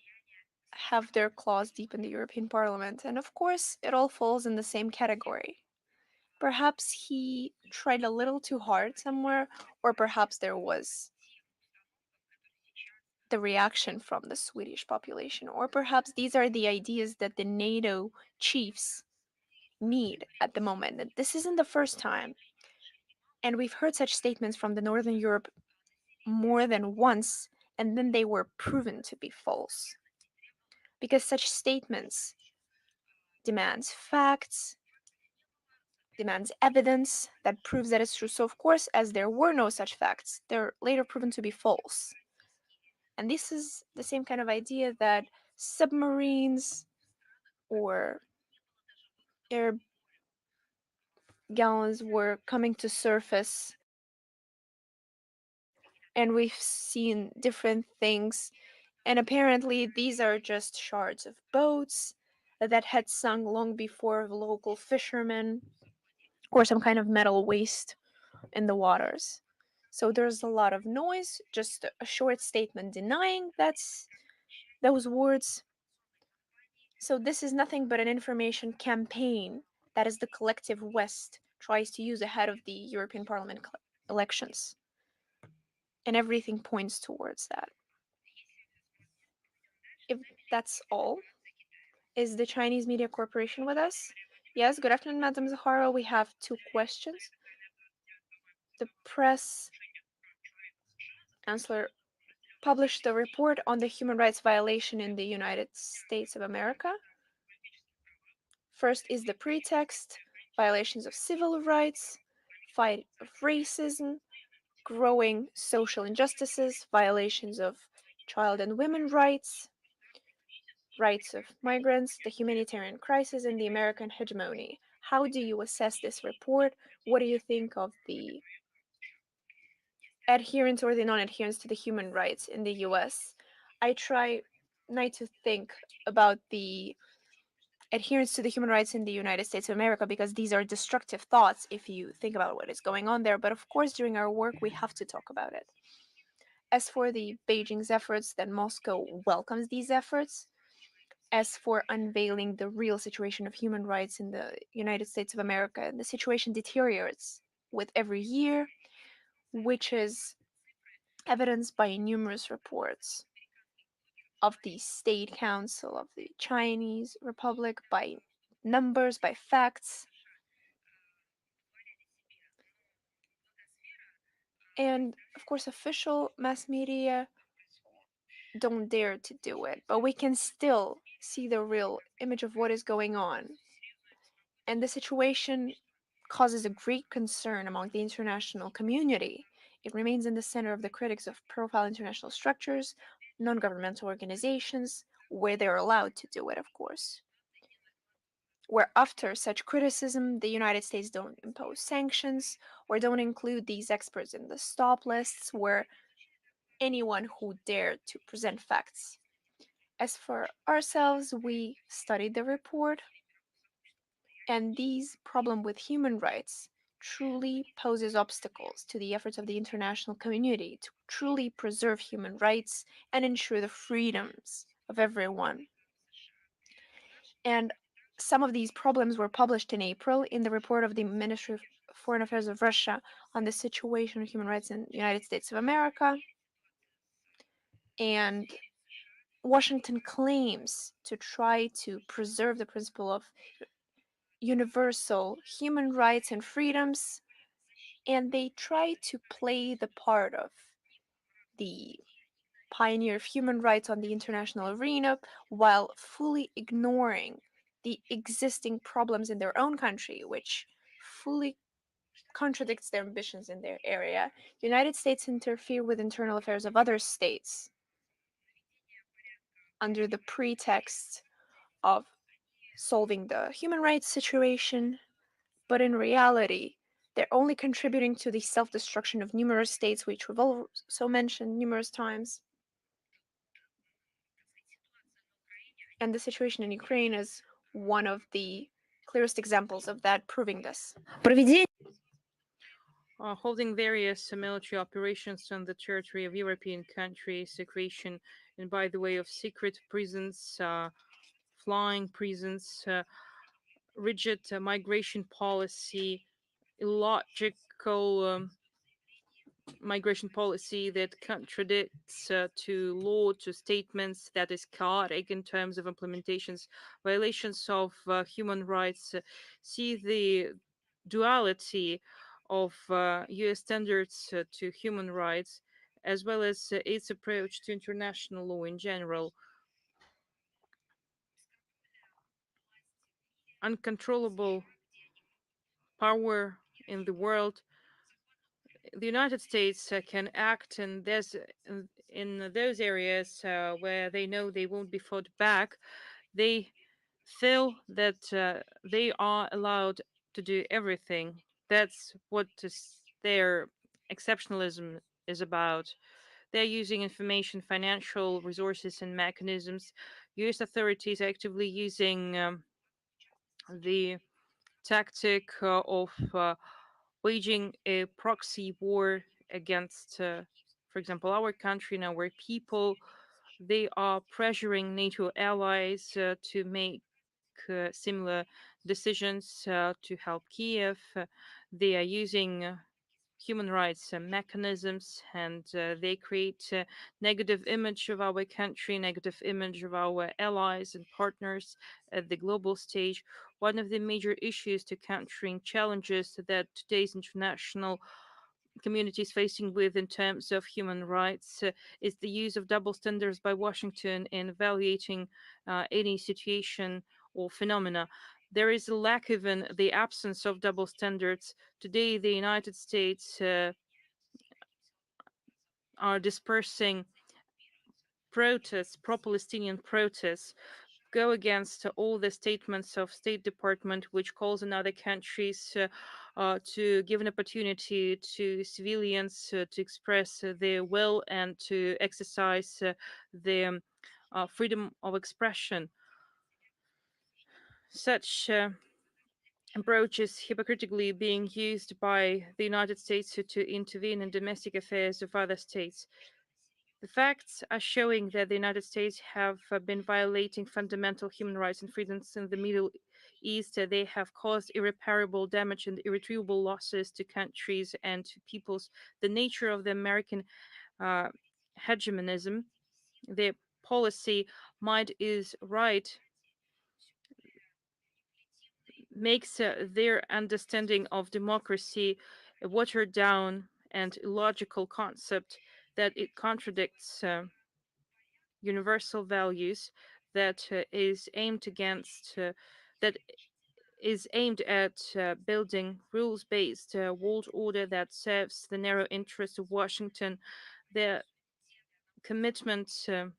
have their claws deep in the European Parliament. And of course, it all falls in the same category. Perhaps he tried a little too hard somewhere, or perhaps there was the reaction from the Swedish population, or perhaps these are the ideas that the NATO chiefs need at the moment. And this isn't the first time. And we've heard such statements from the Northern Europe more than once, and then they were proven to be false. Because such statements demands facts, demands evidence that proves that it's true. So of course, as there were no such facts, they're later proven to be false. And this is the same kind of idea that submarines or air gallons were coming to surface, and we've seen different things, and apparently these are just shards of boats that had sunk long before local fishermen, or some kind of metal waste in the waters. So there's a lot of noise, just a short statement denying those words. So this is nothing but an information campaign that is the collective West tries to use ahead of the European Parliament elections. And everything points towards that. If that's all, is the Chinese Media Corporation with us? Yes, good afternoon, Madam Zakharova. We have two questions. The press answer published a report on the human rights violation in the United States of America. First is the pretext, violations of civil rights, fight of racism, growing social injustices, violations of child and women rights, rights of migrants, the humanitarian crisis, and the American hegemony. How do you assess this report? What do you think of the adherence or the non-adherence to the human rights in the US? I try not to think about the adherence to the human rights in the United States of America because these are destructive thoughts if you think about what is going on there. But of course, during our work, we have to talk about it. As for the Beijing's efforts, then Moscow welcomes these efforts. As for unveiling the real situation of human rights in the United States of America, the situation deteriorates with every year, which is evidenced by numerous reports of the State Council of the Chinese Republic, by numbers, by facts. And of course, official mass media don't dare to do it, but we can still see the real image of what is going on. And the situation causes a great concern among the international community. It remains in the center of the critics of profile international structures, non governmental organizations, where they're allowed to do it, of course. Where after such criticism, the United States don't impose sanctions or don't include these experts in the stop lists, where anyone who dared to present facts. As for ourselves, we studied the report, and these problem with human rights truly poses obstacles to the efforts of the international community to truly preserve human rights and ensure the freedoms of everyone. And some of these problems were published in April in the report of the Ministry of Foreign Affairs of Russia on the situation of human rights in the United States of America. And Washington claims to try to preserve the principle of universal human rights and freedoms, and they try to play the part of the pioneer of human rights on the international arena while fully ignoring the existing problems in their own country, which fully contradicts their ambitions in their area. United States interfere with internal affairs of other states under the pretext of solving the human rights situation, but in reality, they're only contributing to the self destruction of numerous states, which we've also mentioned numerous times. And the situation in Ukraine is one of the clearest examples of that, proving this. Holding various military operations on the territory of European countries, the creation, and by the way, of secret prisons, flying prisons, rigid migration policy, illogical migration policy that contradicts to law, to statements, that is chaotic in terms of implementations, violations of human rights. See the duality of US standards to human rights, as well as its approach to international law in general. Uncontrollable power in the world. The United States can act in those areas where they know they won't be fought back. They feel that they are allowed to do everything. That's what their exceptionalism is about. They're using information, financial resources, and mechanisms. U.S. authorities are actively using the tactic of waging a proxy war against, for example, our country and our people. They are pressuring NATO allies to make similar decisions to help Kiev. They are using human rights mechanisms, and they create a negative image of our country, negative image of our allies and partners at the global stage. One of the major issues to countering challenges that today's international community is facing with in terms of human rights is the use of double standards by Washington in evaluating any situation or phenomena. There is a lack, even the absence of double standards. Today, the United States are dispersing protests, pro-Palestinian protests, go against all the statements of State Department, which calls on other countries to give an opportunity to civilians to express their will and to exercise their freedom of expression. Such approach is hypocritically being used by the United States to intervene in domestic affairs of other states. The facts are showing that the United States have been violating fundamental human rights and freedoms in the Middle East. They have caused irreparable damage and irretrievable losses to countries and to peoples. The nature of the American uh, hegemonism, their policy, might is right, makes their understanding of democracy a watered down and illogical concept, that it contradicts universal values, that that is aimed at building rules-based world order that serves the narrow interests of Washington. Their commitment to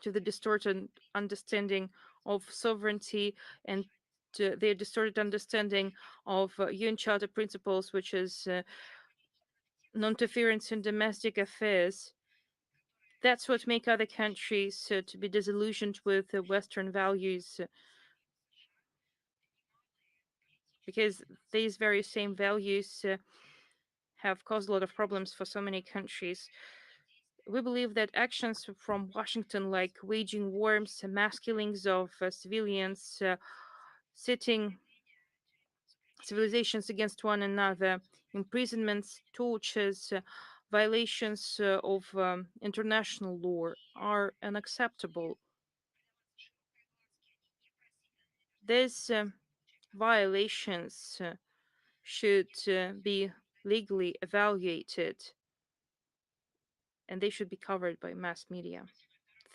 the distorted understanding of sovereignty and to their distorted understanding of UN Charter principles, which is non-interference in domestic affairs. That's what make other countries to be disillusioned with Western values, because these very same values have caused a lot of problems for so many countries. We believe that actions from Washington, like waging wars, mass killings of civilians, setting civilizations against one another, imprisonments, tortures, violations of international law, are unacceptable. This violations should be legally evaluated and they should be covered by mass media.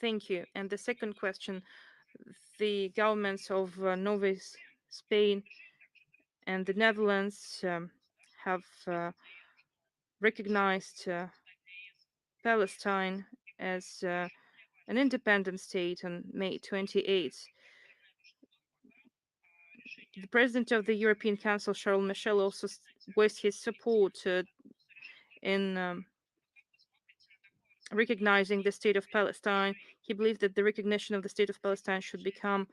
Thank you. And the second question, the governments of Norway, Spain, and the Netherlands have recognized Palestine as an independent state on May 28th. The president of the European Council, Charles Michel, also voiced his support in recognizing the state of Palestine. He believed that the recognition of the state of Palestine should become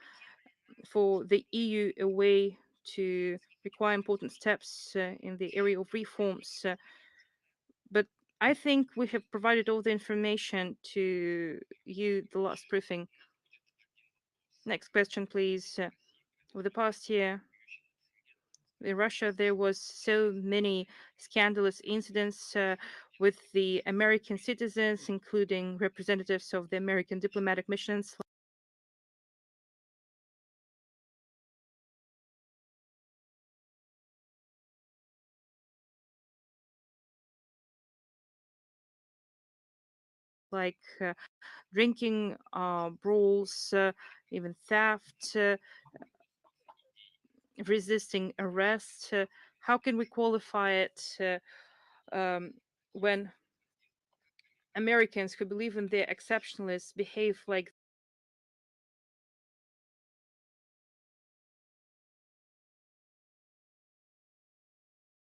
for the EU a way to require important steps in the area of reforms. But I think we have provided all the information to you the last briefing. Next question, please. Over the past year, in Russia, there was so many scandalous incidents with the American citizens, including representatives of the American diplomatic missions, like drinking brawls, even theft, resisting arrest. How can we qualify it when Americans who believe in their exceptionalists behave like